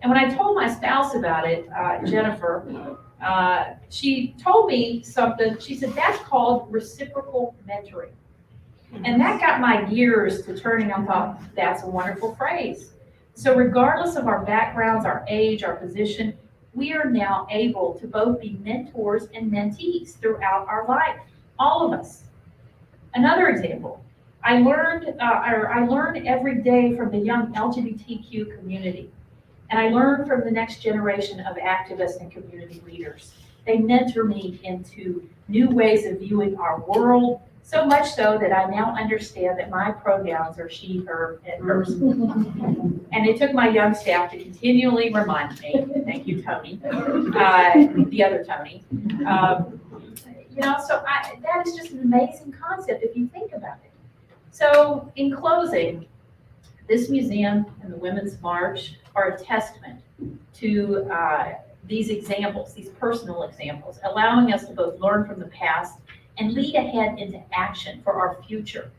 And when I told my spouse about it, Jennifer, she told me something. She said, "That's called reciprocal mentoring." And that got my gears to turning. I thought, that's a wonderful phrase. So regardless of our backgrounds, our age, our position, we are now able to both be mentors and mentees throughout our life, all of us. Another example, I learn every day from the young LGBTQ community, and I learn from the next generation of activists and community leaders. They mentor me into new ways of viewing our world, so much so that I now understand that my pronouns are she, her, and hers. And it took my young staff to continually remind me, thank you, Toni, the other Toni. That is just an amazing concept if you think about it. So in closing, this museum and the Women's March are a testament to these examples, these personal examples, allowing us to both learn from the past and lead ahead into action for our future.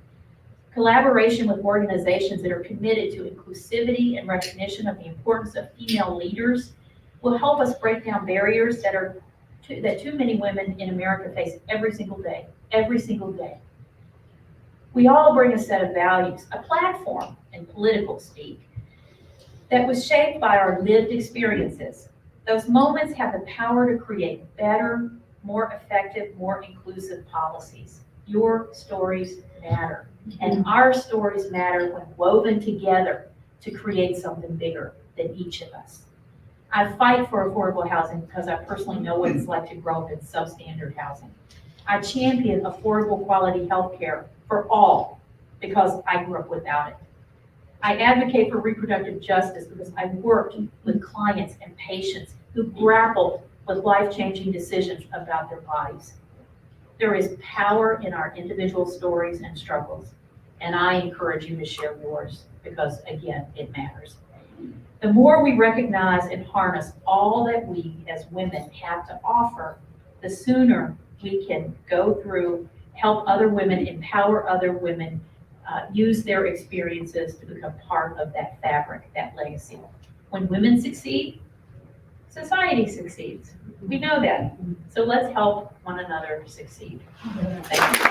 Collaboration with organizations that are committed to inclusivity and recognition of the importance of female leaders will help us break down barriers that too many women in America face every single day. We all bring a set of values, a platform in political speak that was shaped by our lived experiences. Those moments have the power to create better, more effective, more inclusive policies. Your stories matter, and our stories matter when woven together to create something bigger than each of us. I fight for affordable housing because I personally know what it's like to grow up in substandard housing. I champion affordable quality health care for all because I grew up without it. I advocate for reproductive justice because I've worked with clients and patients who grapple with life-changing decisions about their bodies. There is power in our individual stories and struggles, and I encourage you to share yours because, again, it matters. The more we recognize and harness all that we as women have to offer, the sooner we can go through, help other women, empower other women, use their experiences to become part of that fabric, that legacy. When women succeed, society succeeds. We know that. So let's help one another succeed. Thank you.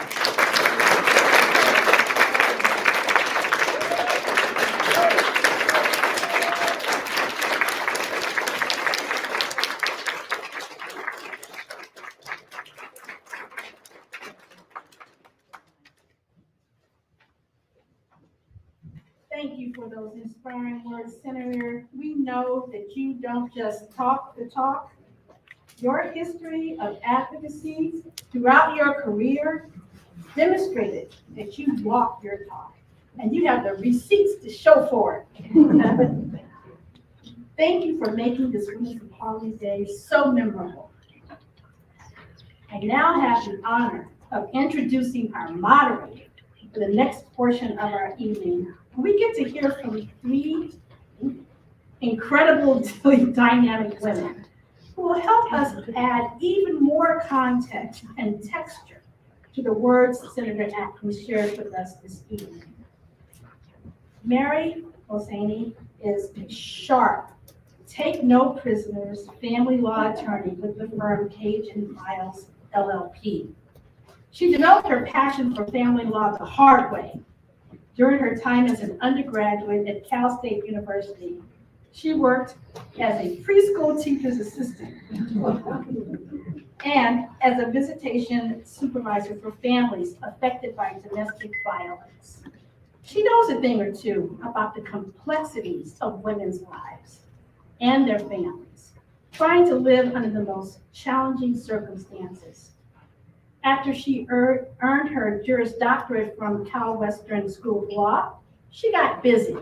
Thank you for those inspiring words, Senator. We know that you don't just talk the talk. Your history of advocacy throughout your career demonstrated that you walk your talk, and you have the receipts to show for it. Thank you for making this Women's Equality Day so memorable. I now have the honor of introducing our moderator for the next portion of our evening. We get to hear from three incredibly dynamic women who will help us add even more context and texture to the words Senator Atkins shared with us this evening. Mary Hosseini is a sharp, take no prisoners family law attorney with the firm Cajun Files LLP. She developed her passion for family law the hard way. During her time as an undergraduate at Cal State University, she worked as a preschool teacher's assistant and as a visitation supervisor for families affected by domestic violence. She knows a thing or two about the complexities of women's lives and their families, trying to live under the most challenging circumstances. After she earned her Juris Doctorate from Cal Western School of Law, she got busy.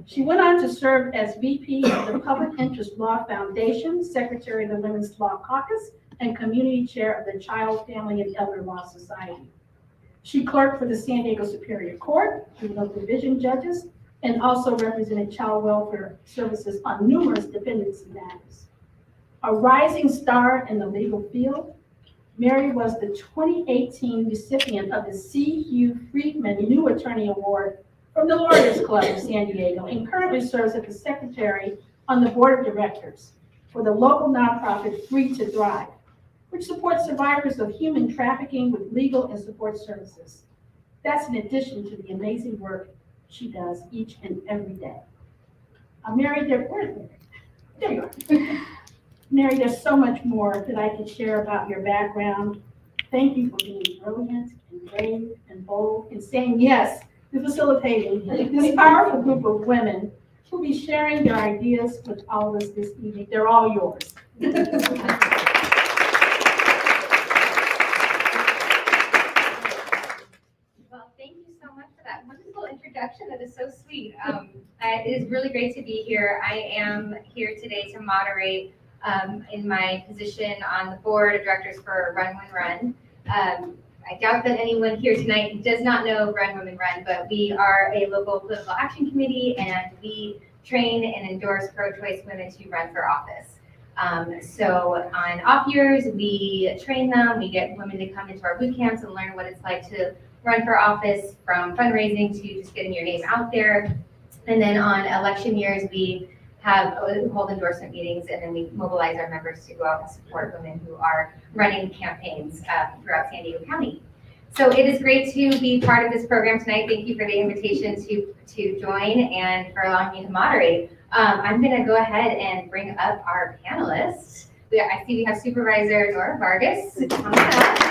She went on to serve as VP of the Public Interest Law Foundation, Secretary of the Women's Law Caucus, and Community Chair of the Child, Family, and Elder Law Society. She clerked for the San Diego Superior Court, juvenile division judges, and also represented child welfare services on numerous dependency matters. A rising star in the legal field, Mary was the 2018 recipient of the C. Hugh Friedman New Attorney Award from the Lawyers Club of San Diego and currently serves as the secretary on the board of directors for the local nonprofit Free to Thrive, which supports survivors of human trafficking with legal and support services. That's in addition to the amazing work she does each and every day. Mary, there you are. Mary, there's so much more that I could share about your background. Thank you for being brilliant and brave and bold and saying yes to facilitating this powerful group of women who'll be sharing their ideas with all of us this evening. They're all yours. Well, thank you so much for that wonderful introduction. That is so sweet. It is really great to be here. I am here today to moderate in my position on the board of directors for Run Women Run. I doubt that anyone here tonight does not know Run Women Run, but we are a local political action committee and we train and endorse pro-choice women to run for office. So on off years, we train them, we get women to come into our boot camps and learn what it's like to run for office, from fundraising to just getting your name out there. And then on election years, we hold endorsement meetings, and then we mobilize our members to go out and support women who are running campaigns throughout San Diego County. So it is great to be part of this program tonight. Thank you for the invitation to join and for allowing me to moderate. I'm going to go ahead and bring up our panelists. I see we have Supervisor Nora Vargas coming up.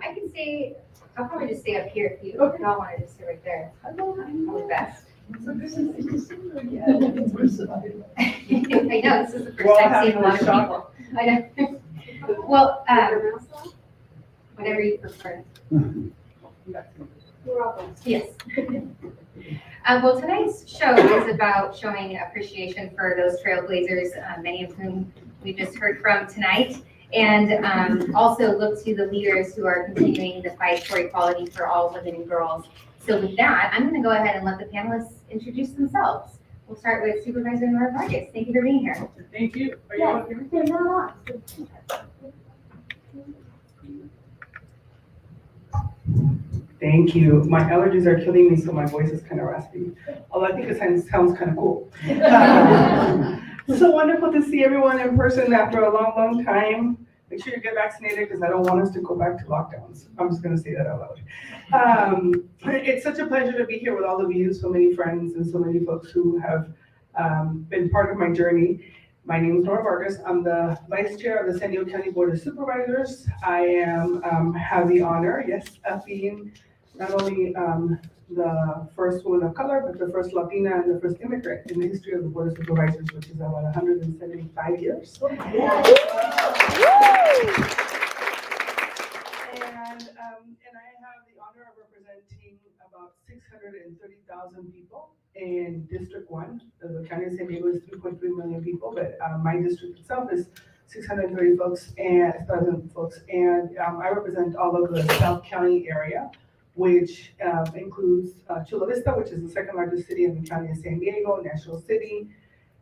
I can stay, I'll probably just stay up here if you all want to just sit right there. Probably best. So this is interesting. Yeah, in person. I know, this is the first time seeing a lot of people. I know. Well, whatever you prefer. Yes. Well, tonight's show is about showing appreciation for those trailblazers, many of whom we just heard from tonight, and also look to the leaders who are continuing the fight for equality for all women and girls. So with that, I'm going to go ahead and let the panelists introduce themselves. We'll start with Supervisor Nora Vargas. Thank you for being here. Thank you. Are you Yes. on here? Yeah, no, Thank you. My allergies are killing me, so my voice is kind of raspy. Although I think it sounds kind of cool. So wonderful to see everyone in person after a long, long time. Make sure you get vaccinated because I don't want us to go back to lockdowns. I'm just going to say that out loud. It's such a pleasure to be here with all of you, so many friends and so many folks who have been part of my journey. My name is Nora Vargas. I'm the Vice Chair of the San Diego County Board of Supervisors. I have the honor, yes, of being not only the first woman of color, but the first Latina and the first immigrant in the history of the Board of Supervisors, which is about 175 years. And I have the honor of representing about 630,000 people in District 1. The County of San Diego is 3.3 million people, but my district itself is 630,000 folks. And I represent all of the South County area, which includes Chula Vista, which is the second largest city in the County of San Diego, National City,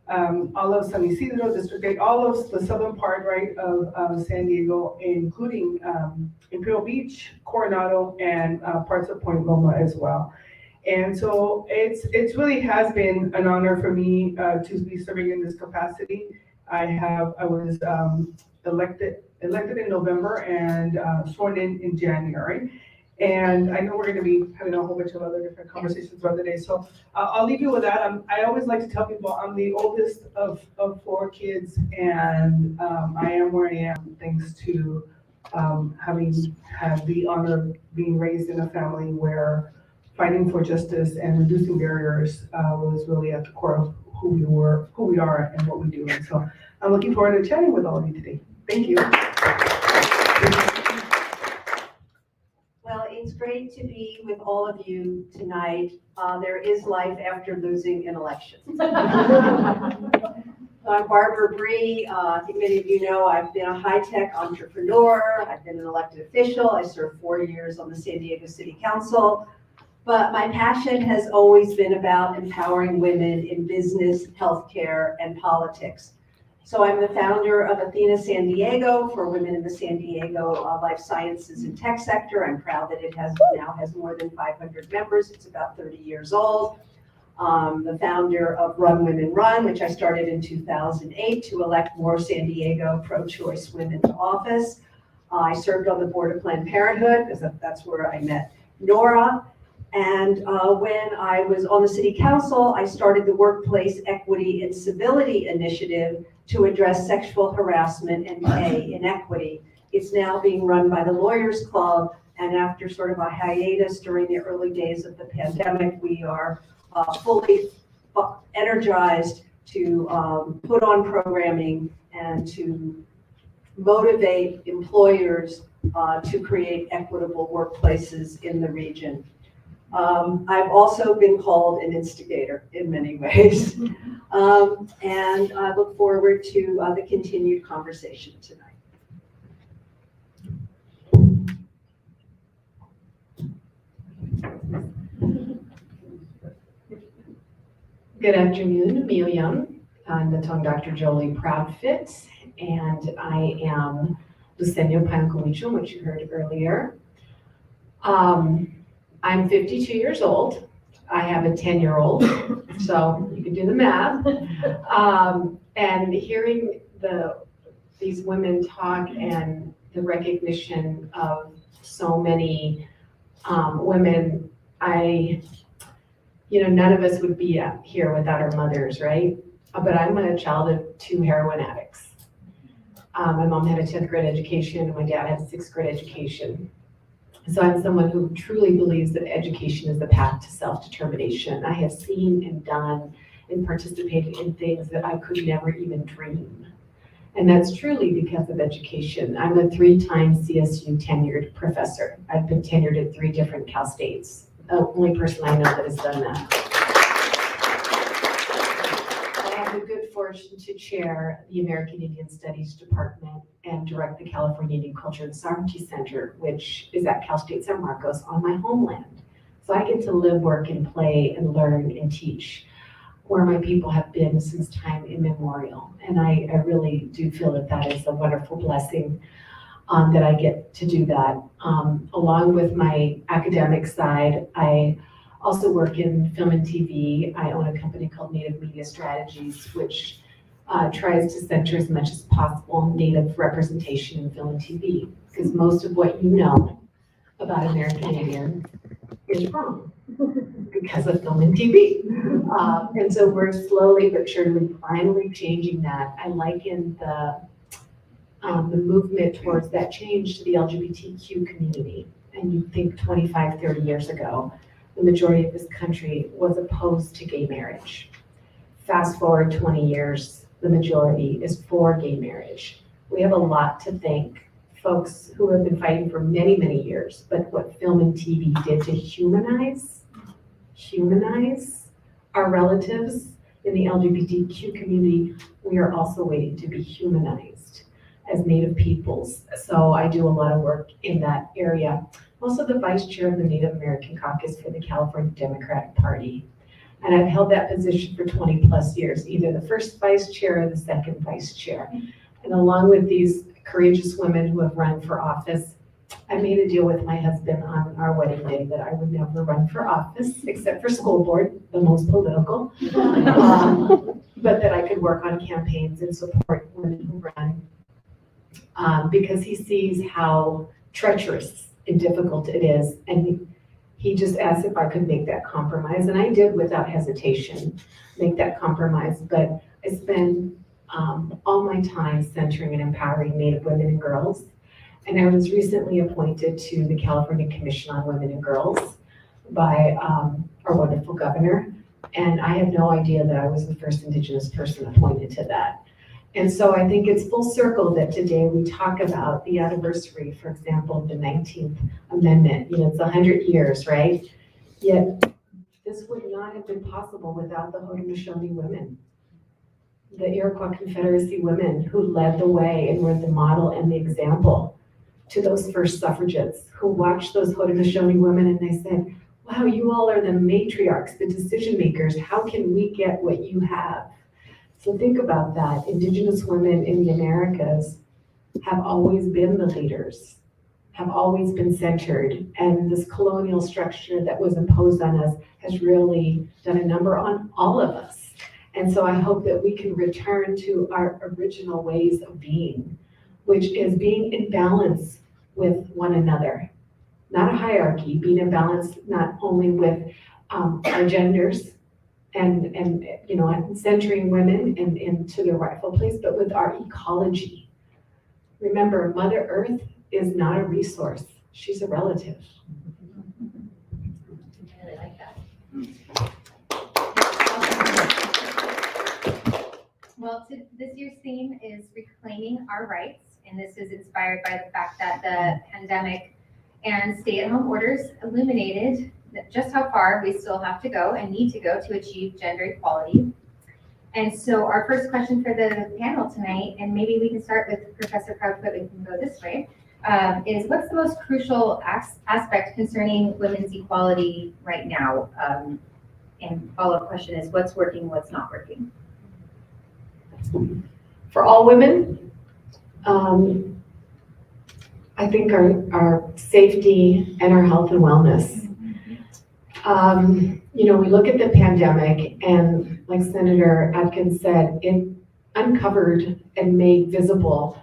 all of San Isidro, District 8, all of the southern part, right, of San Diego, including Imperial Beach, Coronado, and parts of Point Loma as well. And so it really has been an honor for me to be serving in this capacity. I was elected in November and sworn in January. And I know we're going to be having a whole bunch of other different conversations throughout the day. So I'll leave you with that. I always like to tell people I'm the oldest of 4 kids, and I am where I am thanks to having had the honor of being raised in a family where fighting for justice and reducing barriers was really at the core of who we are, and what we do. And so I'm looking forward to chatting with all of you today. Thank you. Well, it's great to be with all of you tonight. There is life after losing an election. I'm Barbara Bree. I think many of you know I've been a high-tech entrepreneur. I've been an elected official. I served 4 years on the San Diego City Council. But my passion has always been about empowering women in business, healthcare, and politics. So I'm the founder of Athena San Diego for women in the San Diego life sciences and tech sector. I'm proud that it now has more than 500 members. It's about 30 years old. The founder of Run Women Run, which I started in 2008 to elect more San Diego pro-choice women to office. I served on the board of Planned Parenthood because that's where I met Nora. And when I was on the city council, I started the Workplace Equity and Civility Initiative to address sexual harassment and pay inequity. It's now being run by the Lawyers Club, and after sort of a hiatus during the early days of the pandemic, we are fully energized to put on programming and to motivate employers to create equitable workplaces in the region. I've also been called an instigator in many ways, and I look forward to the continued conversation tonight. Good afternoon, Mio Young. I'm the tongue Dr. Jolie Proudfit, and I am Lucenio Pancomicho, which you heard earlier. I'm 52 years old. I have a 10-year-old, so you can do the math. And hearing these women talk and the recognition of so many women, none of us would be here without our mothers, right? But I'm a child of 2 heroin addicts. My mom had a 10th grade education and my dad had a 6th grade education. So I'm someone who truly believes that education is the path to self-determination. I have seen and done and participated in things that I could never even dream. And that's truly because of education. I'm a 3-time CSU tenured professor. I've been tenured at 3 different Cal States. The only person I know that has done that. I have the good fortune to chair the American Indian Studies Department and direct the California Indian Culture and Sovereignty Center, which is at Cal State San Marcos on my homeland. So I get to live, work, and play, and learn, and teach where my people have been since time immemorial. And I really do feel that that is a wonderful blessing that I get to do that. Along with my academic side, I also work in film and TV. I own a company called Native Media Strategies, which tries to center as much as possible Native representation in film and TV, because most of what you know about American Indian is wrong because of film and TV. And so we're slowly but surely finally changing that. I liken the movement towards that change to the LGBTQ community. And you think 25, 30 years ago, the majority of this country was opposed to gay marriage. Fast forward 20 years, the majority is for gay marriage. We have a lot to thank folks who have been fighting for many, many years, but what film and TV did to humanize our relatives in the LGBTQ community, we are also waiting to be humanized as Native peoples. So I do a lot of work in that area. I'm also the vice chair of the Native American Caucus for the California Democratic Party. And I've held that position for 20 plus years, either the first vice chair or the second vice chair. And along with these courageous women who have run for office, I made a deal with my husband on our wedding day that I would never run for office except for school board, the most political, but that I could work on campaigns and support women who run, because he sees how treacherous and difficult it is. And he just asked if I could make that compromise, and I did without hesitation make that compromise. But I spend all my time centering and empowering Native women and girls. And I was recently appointed to the California Commission on Women and Girls by our wonderful governor. And I had no idea that I was the first Indigenous person appointed to that. And so I think it's full circle that today we talk about the anniversary, for example, of the 19th Amendment. You know, it's 100 years, right? Yet this would not have been possible without the Haudenosaunee women, the Iroquois Confederacy women who led the way and were the model and the example to those first suffragettes who watched those Haudenosaunee women and they said, wow, you all are the matriarchs, the decision makers. How can we get what you have? So think about that. Indigenous women in the Americas have always been the leaders, have always been centered. And this colonial structure that was imposed on us has really done a number on all of us. And so I hope that we can return to our original ways of being, which is being in balance with one another, not a hierarchy, being in balance not only with our genders and you know, centering women into their rightful place, but with our ecology. Remember, Mother Earth is not a resource, she's a relative. I really like that. Well, this year's theme is reclaiming our rights, and this is inspired by the fact that the pandemic and stay-at-home orders illuminated just how far we still have to go and need to go to achieve gender equality. And so our first question for the panel tonight, and maybe we can start with Professor Proudfoot, we can go this way, is what's the most crucial aspect concerning women's equality right now? And follow-up question is, what's working, what's not working? For all women, I think our safety and our health and wellness. You know, we look at the pandemic and like Senator Atkins said, it uncovered and made visible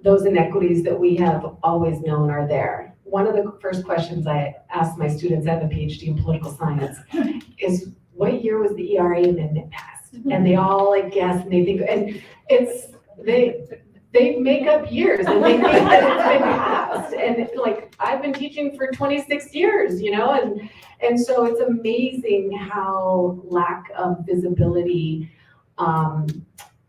those inequities that we have always known are there. One of the first questions I ask my students, I have a PhD in political science, is what year was the ERA amendment passed? And they all like guess and they think, and it's, they make up years and they think that it's been passed. And it's like, I've been teaching for 26 years, you know, and so it's amazing how lack of visibility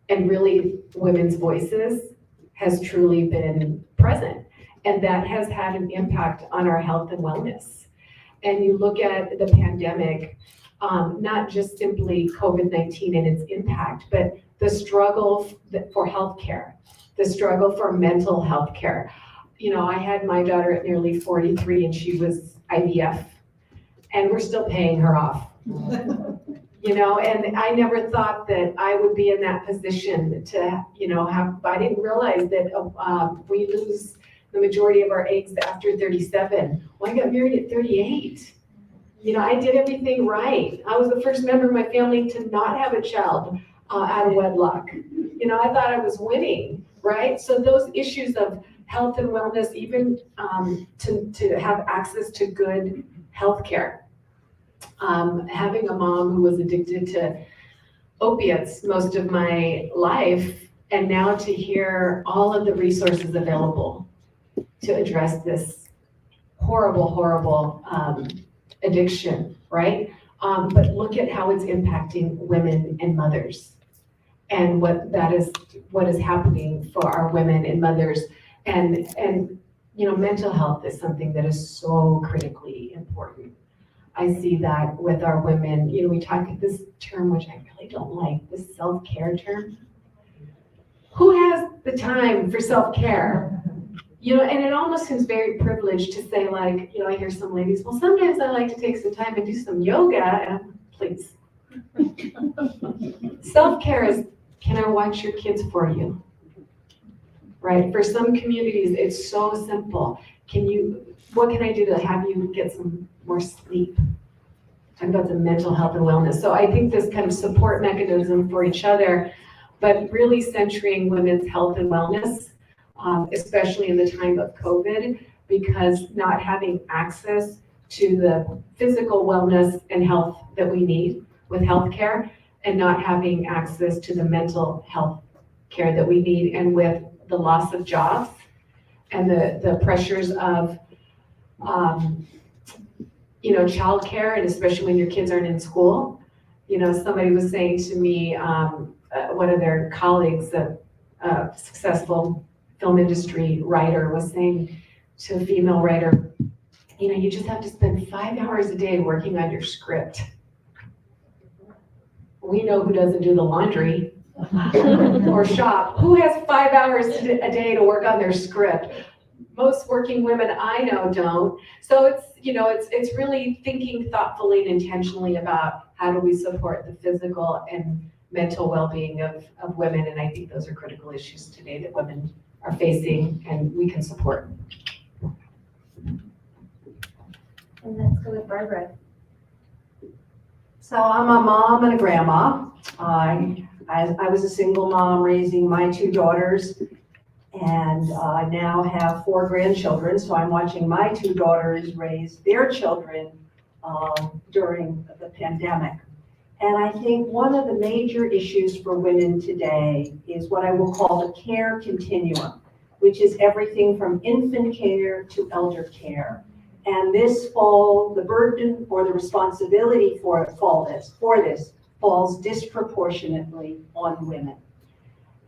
and really women's voices has truly been present. And that has had an impact on our health and wellness. And you look at the pandemic, not just simply COVID-19 and its impact, but the struggle for healthcare, the struggle for mental health care. You know, I had my daughter at nearly 43 and she was IVF, and we're still paying her off. You know, and I never thought that I would be in that position to, you know, I didn't realize that we lose the majority of our eggs after 37. Well, I got married at 38. You know, I did everything right. I was the first member of my family to not have a child out of wedlock. You know, I thought I was winning, right? So those issues of health and wellness, even to have access to good health care. Having a mom who was addicted to opiates most of my life, and now to hear all of the resources available to address this horrible, horrible addiction, right? But look at how it's impacting women and mothers, and what is happening for our women and mothers, and you know, mental health is something that is so critically important. I see that with our women. You know, we talk this term, which I really don't like, this self-care term. Who has the time for self-care? You know, and it almost seems very privileged to say, like, you know, I hear some ladies, well, sometimes I like to take some time and do some yoga, and please. Self-care is, can I watch your kids for you? Right? For some communities, it's so simple. What can I do to have you get some more sleep? Talk about the mental health and wellness. So I think this kind of support mechanism for each other, but really centering women's health and wellness, especially in the time of COVID, because not having access to the physical wellness and health that we need with healthcare, and not having access to the mental health care that we need, and with the loss of jobs and the pressures of you know, childcare, and especially when your kids aren't in school. You know, somebody was saying to me, one of their colleagues, a successful film industry writer, was saying to a female writer, you know, you just have to spend 5 hours a day working on your script. We know who doesn't do the laundry or shop. Who has 5 hours a day to work on their script? Most working women I know don't. So it's, you know, it's really thinking thoughtfully and intentionally about how do we support the physical and mental well-being of women. And I think those are critical issues today that women are facing, and we can support. And let's go with Barbara. So I'm a mom and a grandma. I was a single mom raising my 2 daughters, and I now have 4 grandchildren. So I'm watching my 2 daughters raise their children during the pandemic. And I think one of the major issues for women today is what I will call the care continuum, which is everything from infant care to elder care. And the burden or the responsibility for this falls disproportionately on women.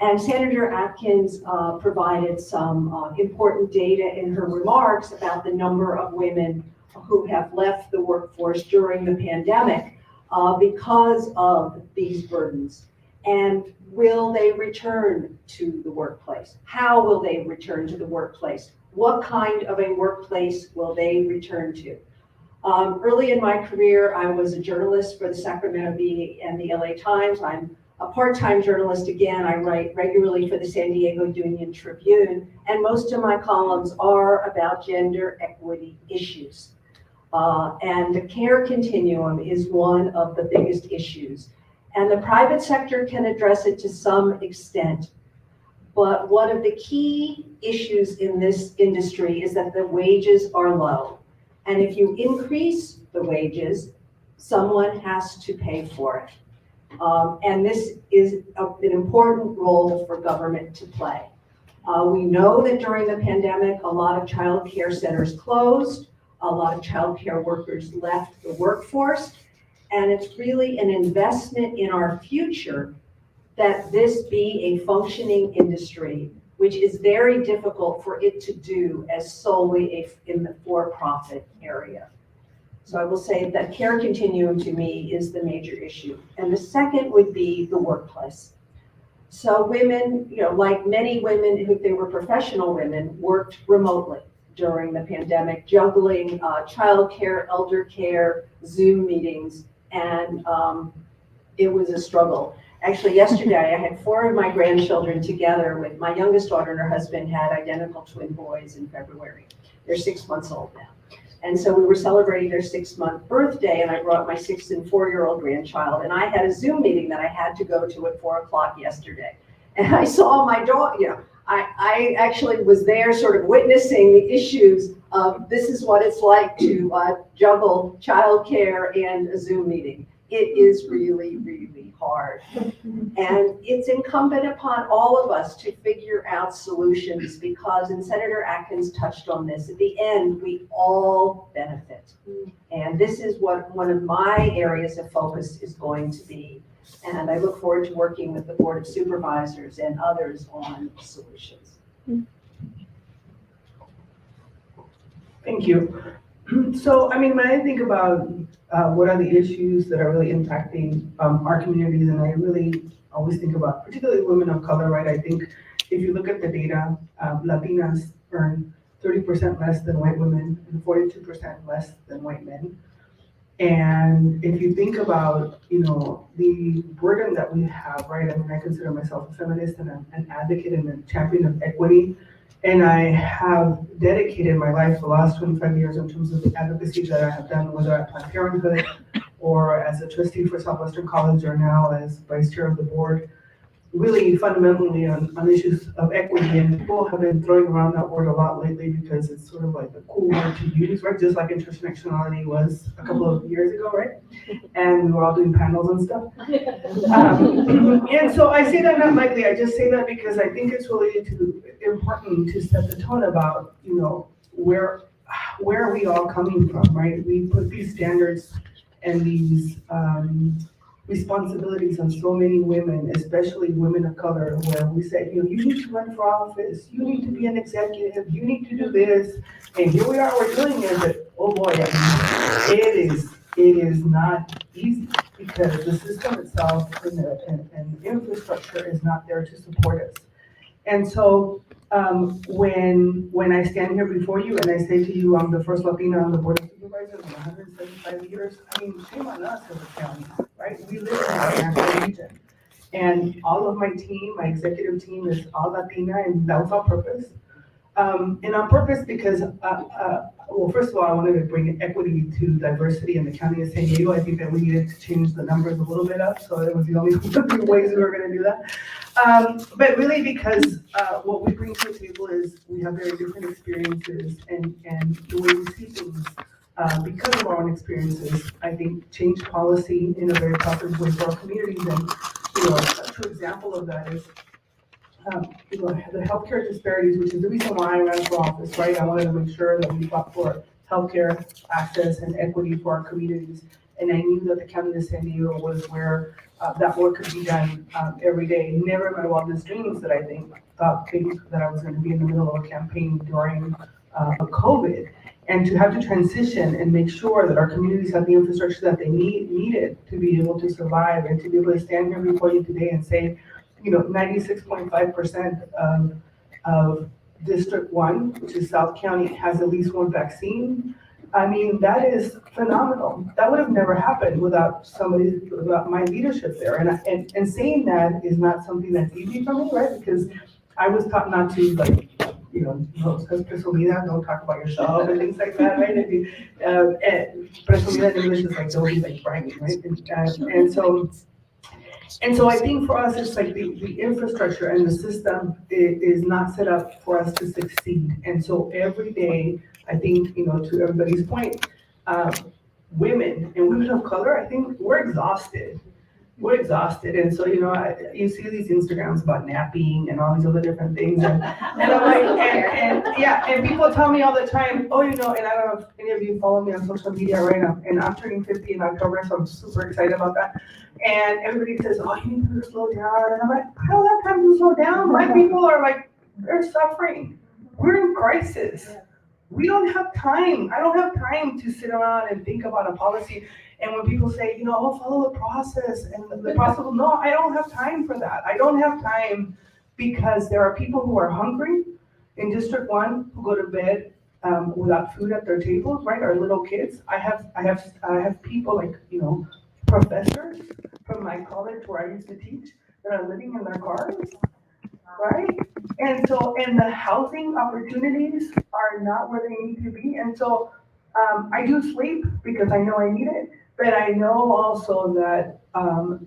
And Senator Atkins provided some important data in her remarks about the number of women who have left the workforce during the pandemic because of these burdens. And will they return to the workplace? How will they return to the workplace? What kind of a workplace will they return to? Early in my career, I was a journalist for the Sacramento Bee and the LA Times. I'm a part-time journalist again. I write regularly for the San Diego Union Tribune, and most of my columns are about gender equity issues. And the care continuum is one of the biggest issues. And the private sector can address it to some extent. But one of the key issues in this industry is that the wages are low. And if you increase the wages, someone has to pay for it. And this is an important role for government to play. We know that during the pandemic, a lot of child care centers closed, a lot of child care workers left the workforce, and it's really an investment in our future that this be a functioning industry, which is very difficult for it to do as solely in the for-profit area. So I will say that care continuum to me is the major issue. And the second would be the workplace. So women, like many women who they were professional women, worked remotely during the pandemic, juggling childcare, elder care, Zoom meetings, and it was a struggle. Actually, yesterday I had 4 of my grandchildren together with my youngest daughter and her husband had identical twin boys in February. They're 6 months old now. And so we were celebrating their 6-month birthday, and I brought my 6 and 4-year-old grandchild, and I had a Zoom meeting that I had to go to at 4 o'clock yesterday. And I saw my daughter, I actually was there sort of witnessing the issues of this is what it's like to juggle childcare and a Zoom meeting. It is really, really hard. And it's incumbent upon all of us to figure out solutions because, and Senator Atkins touched on this, at the end, we all benefit. And this is what one of my areas of focus is going to be. And I look forward to working with the Board of Supervisors and others on solutions. Thank you. So, when I think about what are the issues that are really impacting our communities, and I really always think about particularly women of color, right? I think if you look at the data, Latinas earn 30% less than white women and 42% less than white men. And if you think about, the burden that we have, right? I consider myself a feminist and an advocate and a champion of equity. And I have dedicated my life the last 25 years in terms of the advocacy that I have done, whether at Planned Parenthood or as a trustee for Southwestern College or now as vice chair of the board, really fundamentally on issues of equity. And people have been throwing around that word a lot lately because it's sort of like a cool word to use, right? Just like intersectionality was a couple of years ago, right? And we were all doing panels and stuff. And so I say that not lightly, I just say that because I think it's really important to set the tone about, where are we all coming from, right? We put these standards and these responsibilities on so many women, especially women of color, where we say, you need to run for office, you need to be an executive, you need to do this, and here we are, we're doing it, but oh boy, it is not easy because the system itself and the infrastructure is not there to support us. And so when I stand here before you and I say to you, I'm the first Latina on the Board of Supervisors in 175 years, shame on us as a county, right? We live in our national region. And all of my team, my executive team is all Latina, and that was on purpose. And on purpose because, well, first of all, I wanted to bring equity to diversity in the county of San Diego. I think that we needed to change the numbers a little bit up, so it was the only ways we were going to do that. But really because what we bring to the table is we have very different experiences and the way we see things because of our own experiences, I think change policy in a very positive way for our communities. And, a true example of that is the healthcare disparities, which is the reason why I ran for office, right? I wanted to make sure that we fought for healthcare access and equity for our communities. And I knew that the county of San Diego was where that work could be done every day. Never in my wildest dreams that I thought that I was going to be in the middle of a campaign during COVID. And to have to transition and make sure that our communities have the infrastructure that they needed to be able to survive and to be able to stand here before you today and say, 96.5% of District 1, which is South County, has at least one vaccine. That is phenomenal. That would have never happened without my leadership there. And saying that is not something that's easy for me, right? Because I was taught not to, don't talk about yourself and things like that, right? Presumida in English is like, don't be like bragging, right? And so I think for us, it's like the infrastructure and the system is not set up for us to succeed. And so every day, I think, to everybody's point, women and women of color, I think we're exhausted we're exhausted. And so, you see these Instagrams about napping and all these other different things. And I'm like, and people tell me all the time, oh, and I don't know if any of you follow me on social media right now, and I'm turning 50 in October, so I'm super excited about that. And everybody says, oh, you need to slow down. And I'm like, I don't have time to slow down. My people are like, they're suffering. We're in crisis. We don't have time. I don't have time to sit around and think about a policy. And when people say, oh, follow the process and the process, no, I don't have time for that. I don't have time because there are people who are hungry in District 1 who go to bed without food at their tables, right? Our little kids. I have people like, professors from my college where I used to teach that are living in their cars, right? And the housing opportunities are not where they need to be. And so I do sleep because I know I need it, but I know also that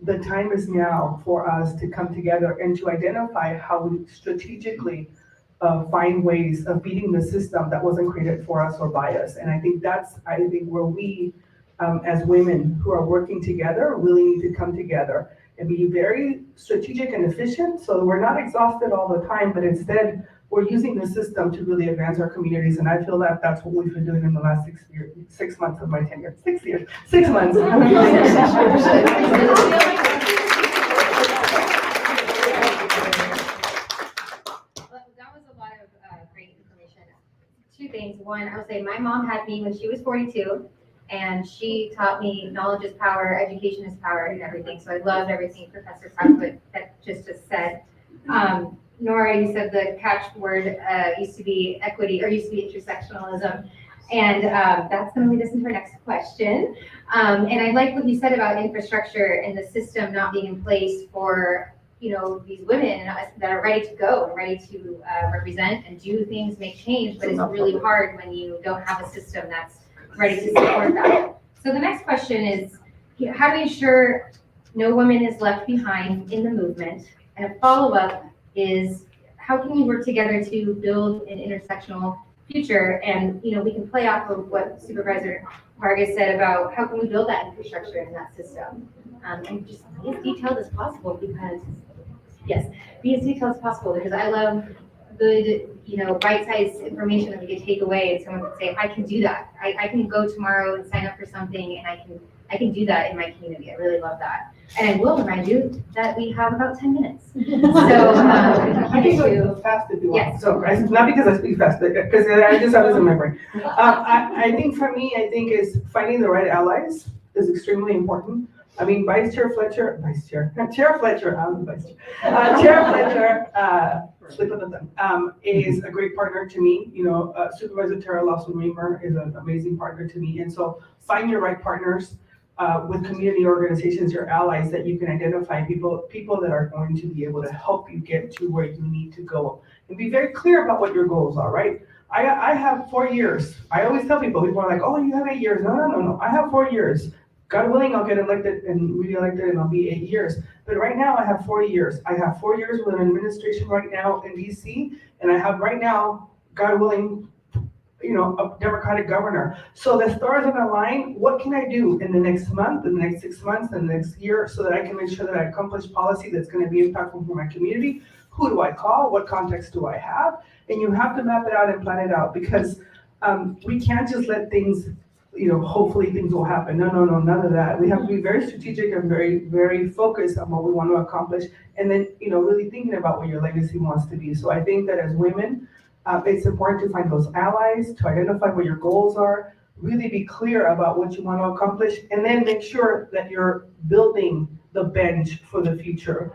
the time is now for us to come together and to identify how we strategically find ways of beating the system that wasn't created for us or by us. And I think that's where we, as women who are working together, really need to come together and be very strategic and efficient so that we're not exhausted all the time, but instead we're using the system to really advance our communities. And I feel that that's what we've been doing in the last 6 months of my tenure. 6 years, 6 months. That was a lot of great information. 2 things. One, I would say my mom had me when she was 42, and she taught me knowledge is power, education is power, and everything. So I loved everything Professor Pratt just said. Nora, you said the catchword used to be equity, or used to be intersectionalism. And that's going to lead us into our next question. And I like what you said about infrastructure and the system not being in place for these women that are ready to go and ready to represent and do things, make change, but it's really hard when you don't have a system that's ready to support that. So the next question is, how do we ensure no woman is left behind in the movement? And a follow-up is, how can we work together to build an intersectional future? And we can play off of what Supervisor Vargas said about how can we build that infrastructure in that system, and just be as detailed as possible, because I love good, bite-sized information that we can take away and someone can say, I can do that. I can go tomorrow and sign up for something, and I can do that in my community. I really love that. And I will remind you that we have about 10 minutes. So I can go fast if you want. Yes. So not because I speak fast, but because I just have this in my brain. I think for me, is finding the right allies is extremely important. I mean, Chair Fletcher, I'm the vice chair. Chair Fletcher, slip of the tongue, is a great partner to me. Supervisor Tara Lawson-Reamer is an amazing partner to me. And so find your right partners with community organizations, your allies, that you can identify people that are going to be able to help you get to where you need to go. And be very clear about what your goals are, right? I have 4 years. I always tell people are like, oh, you have 8 years. No. I have 4 years. God willing, I'll get elected and re-elected and I'll be 8 years. But right now I have 4 years. I have 4 years with an administration right now in DC, and I have right now, God willing, a Democratic governor. So the stars on the line, what can I do in the next month, in the next 6 months, in the next year, so that I can make sure that I accomplish policy that's going to be impactful for my community? Who do I call? What context do I have? And you have to map it out and plan it out, because we can't just let things, hopefully things will happen. No, none of that. We have to be very strategic and very, very focused on what we want to accomplish, and then, really thinking about what your legacy wants to be. So I think that as women, it's important to find those allies, to identify what your goals are, really be clear about what you want to accomplish, and then make sure that you're building the bench for the future.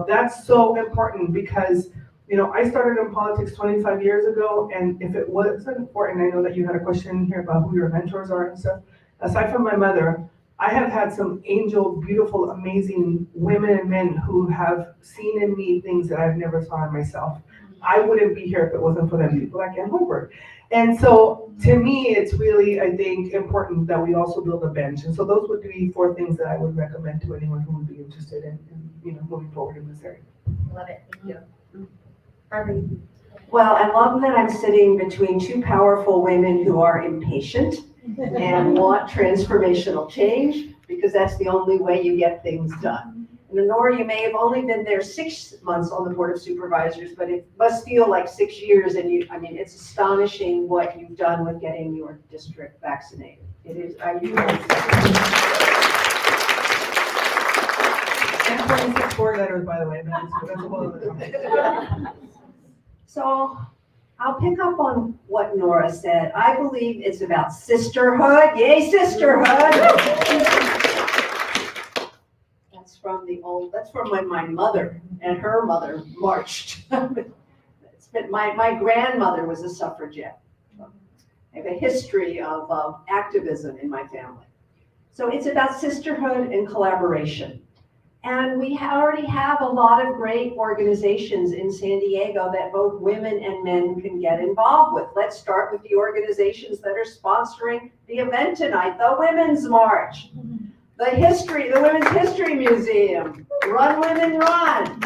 That's so important, because I started in politics 25 years ago, and if it wasn't important, I know that you had a question here about who your mentors are and stuff. Aside from my mother, I have had some angel, beautiful, amazing women and men who have seen in me things that I've never saw in myself. I wouldn't be here if it wasn't for them, people like Ann Holberg. And so to me, it's really, I think, important that we also build a bench. And so those would be 4 things that I would recommend to anyone who would be interested in moving forward in this area. Love it. Thank you. Barbara. Well, I love that I'm sitting between 2 powerful women who are impatient and want transformational change, because that's the only way you get things done. And Lenore, you may have only been there 6 months on the Board of Supervisors, but it must feel like 6 years, and it's astonishing what you've done with getting your district vaccinated. It is, And 26 board letters, by the way, but that's a whole other conversation. So I'll pick up on what Nora said. I believe it's about sisterhood. Yay, sisterhood! That's from when my mother and her mother marched. My grandmother was a suffragette. I have a history of activism in my family. So it's about sisterhood and collaboration. And we already have a lot of great organizations in San Diego that both women and men can get involved with. Let's start with the organizations that are sponsoring the event tonight, the Women's March, the Women's History Museum, Run Women Run,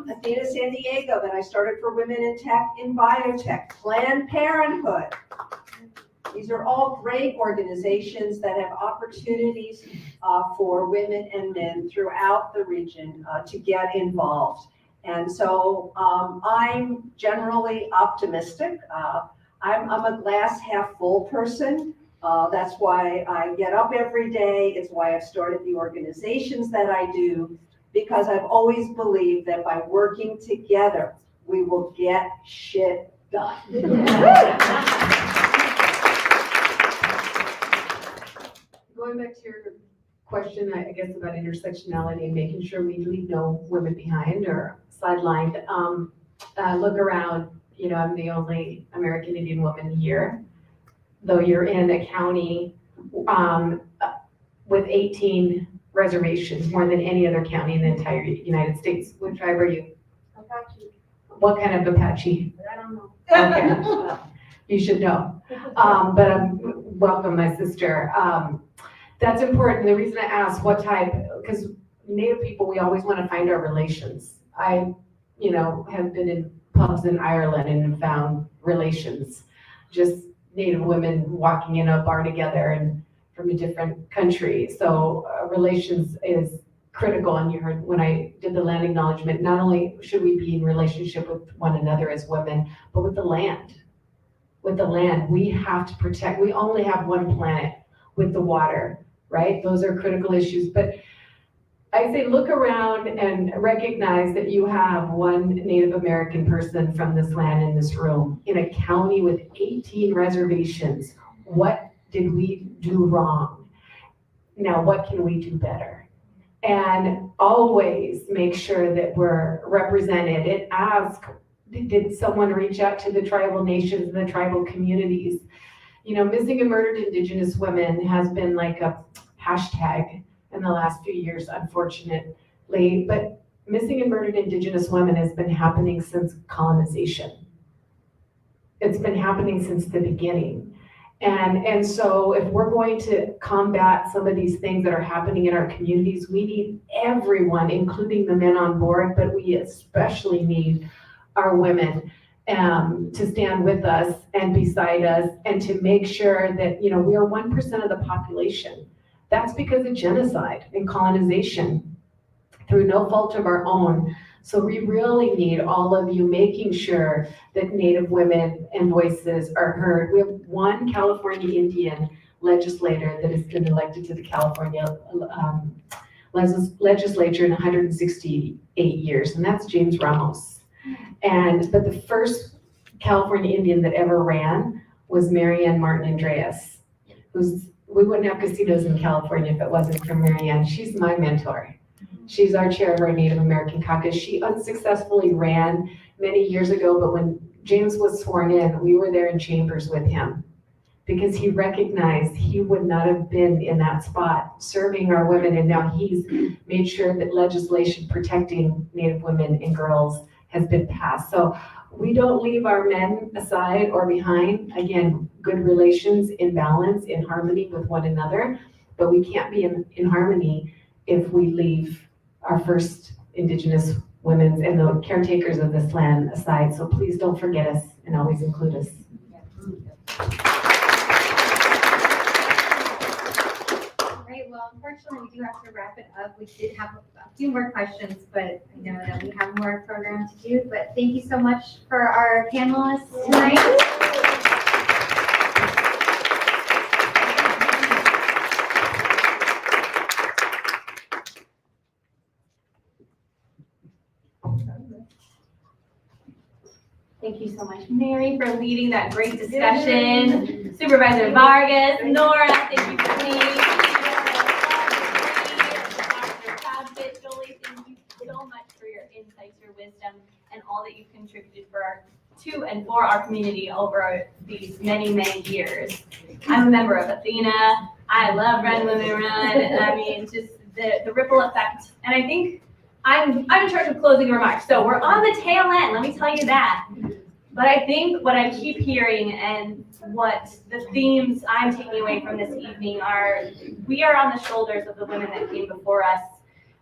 Athena San Diego that I started for women in tech in biotech, Planned Parenthood. These are all great organizations that have opportunities for women and men throughout the region to get involved. And so I'm generally optimistic. I'm a glass half full person. That's why I get up every day. It's why I've started the organizations that I do, because I've always believed that by working together, we will get shit done. Going back to your question, I guess, about intersectionality and making sure we leave no women behind or sidelined. Look around, I'm the only American Indian woman here, though you're in a county with 18 reservations, more than any other county in the entire United States. What tribe are you? Apache. What kind of Apache? I don't know. Okay, well, you should know. But welcome, my sister. That's important. The reason I asked what type, because Native people, we always want to find our relations. I, have been in pubs in Ireland and found relations, just Native women walking in a bar together and from a different country. So relations is critical. And you heard when I did the land acknowledgement, not only should we be in relationship with one another as women, but with the land. With the land, we have to protect. We only have one planet with the water, right? Those are critical issues. But I say look around and recognize that you have one Native American person from this land in this room in a county with 18 reservations. What did we do wrong? Now, what can we do better? And always make sure that we're represented and ask, did someone reach out to the tribal nations and the tribal communities? Missing and murdered Indigenous women has been like a hashtag in the last few years, unfortunately, but missing and murdered Indigenous women has been happening since colonization. It's been happening since the beginning. And so if we're going to combat some of these things that are happening in our communities, we need everyone, including the men on board, but we especially need our women to stand with us and beside us and to make sure that, we are 1% of the population. That's because of genocide and colonization through no fault of our own. So we really need all of you making sure that Native women and voices are heard. We have one California Indian legislator that has been elected to the California legislature in 168 years, and that's James Ramos. But the first California Indian that ever ran was Marianne Martin Andreas, we wouldn't have casinos in California if it wasn't for Marianne. She's my mentor. She's our chair of our Native American Caucus. She unsuccessfully ran many years ago, but when James was sworn in, we were there in chambers with him because he recognized he would not have been in that spot serving our women. And now he's made sure that legislation protecting Native women and girls has been passed. So we don't leave our men aside or behind. Again, good relations in balance, in harmony with one another, but we can't be in harmony if we leave our first Indigenous women and the caretakers of this land aside. So please don't forget us and always include us. Great, unfortunately, we do have to wrap it up. We did have a few more questions, but I know that we have more program to do. But thank you so much for our panelists tonight. Thank you so much, Mary, for leading that great discussion. Supervisor Vargas, Nora, thank you for being here. Dr. Proudfit, Jolie, thank you so much for your insights, your wisdom, and all that you've contributed to and for our community over these many, many years. I'm a member of Athena. I love Run Women Run. I mean, just the ripple effect. And I think I'm in charge of closing remarks. So we're on the tail end, let me tell you that. But I think what I keep hearing and what the themes I'm taking away from this evening are, we are on the shoulders of the women that came before us.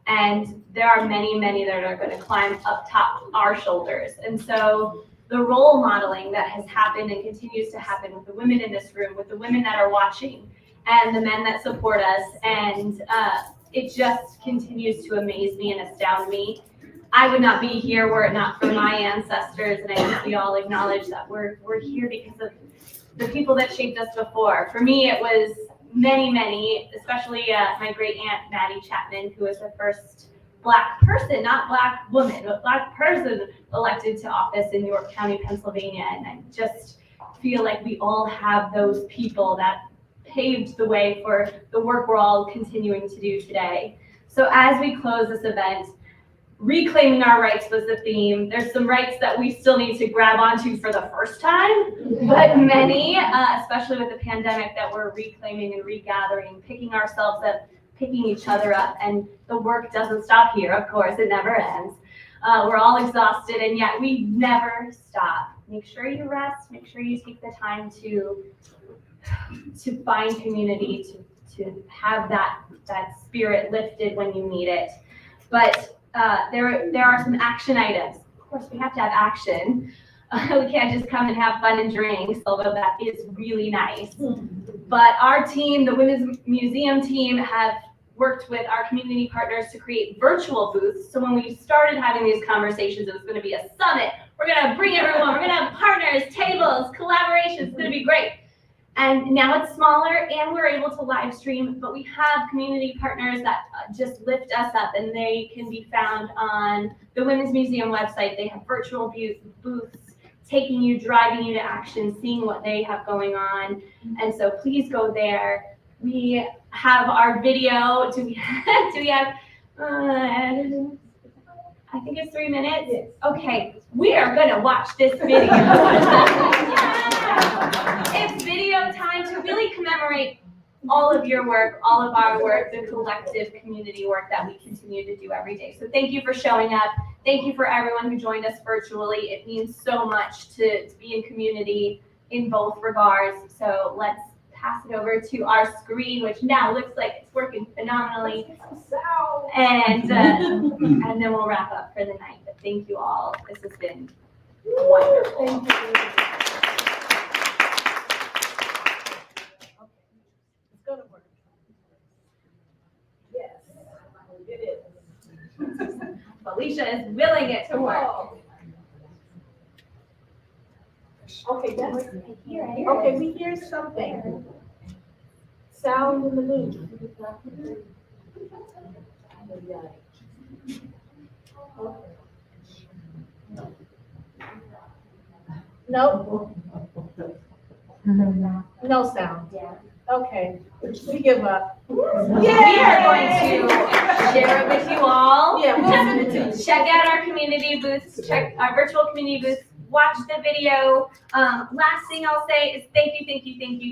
And there are many, many that are going to climb up top our shoulders. And so the role modeling that has happened and continues to happen with the women in this room, with the women that are watching, and the men that support us, and it just continues to amaze me and astound me. I would not be here were it not for my ancestors, and I think we all acknowledge that we're here because of the people that shaped us before. For me, it was many, especially my great aunt, Maddie Chapman, who was the first Black person, not Black woman, but Black person elected to office in York County, Pennsylvania. And I just feel like we all have those people that paved the way for the work we're all continuing to do today. So as we close this event, reclaiming our rights was the theme. There's some rights that we still need to grab onto for the first time, but many, especially with the pandemic, that we're reclaiming and regathering, picking ourselves up, picking each other up, and the work doesn't stop here, of course, it never ends. We're all exhausted, and yet we never stop. Make sure you rest, make sure you take the time to find community, to have that spirit lifted when you need it. But there are some action items. Of course, we have to have action. We can't just come and have fun and drinks, although that is really nice. But our team, the Women's Museum team, have worked with our community partners to create virtual booths. So when we started having these conversations, it was going to be a summit. We're going to bring everyone. We're going to have partners, tables, collaborations. It's going to be great. And now it's smaller and we're able to live stream, but we have community partners that just lift us up, and they can be found on the Women's Museum website. They have virtual booths taking you, driving you to action, seeing what they have going on. And so please go there. We have our video. Do we have, I think it's 3 minutes. Yes. Okay, we are gonna watch this video. It's video time to really commemorate all of your work, all of our work, the collective community work that we continue to do every day. So thank you for showing up. Thank you for everyone who joined us virtually. It means so much to be in community in both regards. So let's pass it over to our screen, which now looks like it's working phenomenally. And then we'll wrap up for the night. But thank you all. This has been wonderful. Thank you. It's gonna work. Yes, it is. Felicia is willing it to work. Okay, that's, okay, we hear something. Sound in the booth. Nope. No sound. Okay, we give up. We are going to share it with you all. Yeah, we'll send it to you. Check out our community booths, check our virtual community booths, watch the video. Last thing I'll say is thank you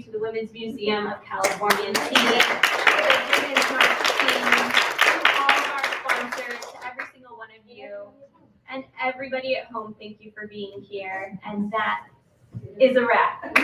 to the Women's Museum of California team, to all of our sponsors, to every single one of you, and everybody at home, thank you for being here. And that is a wrap.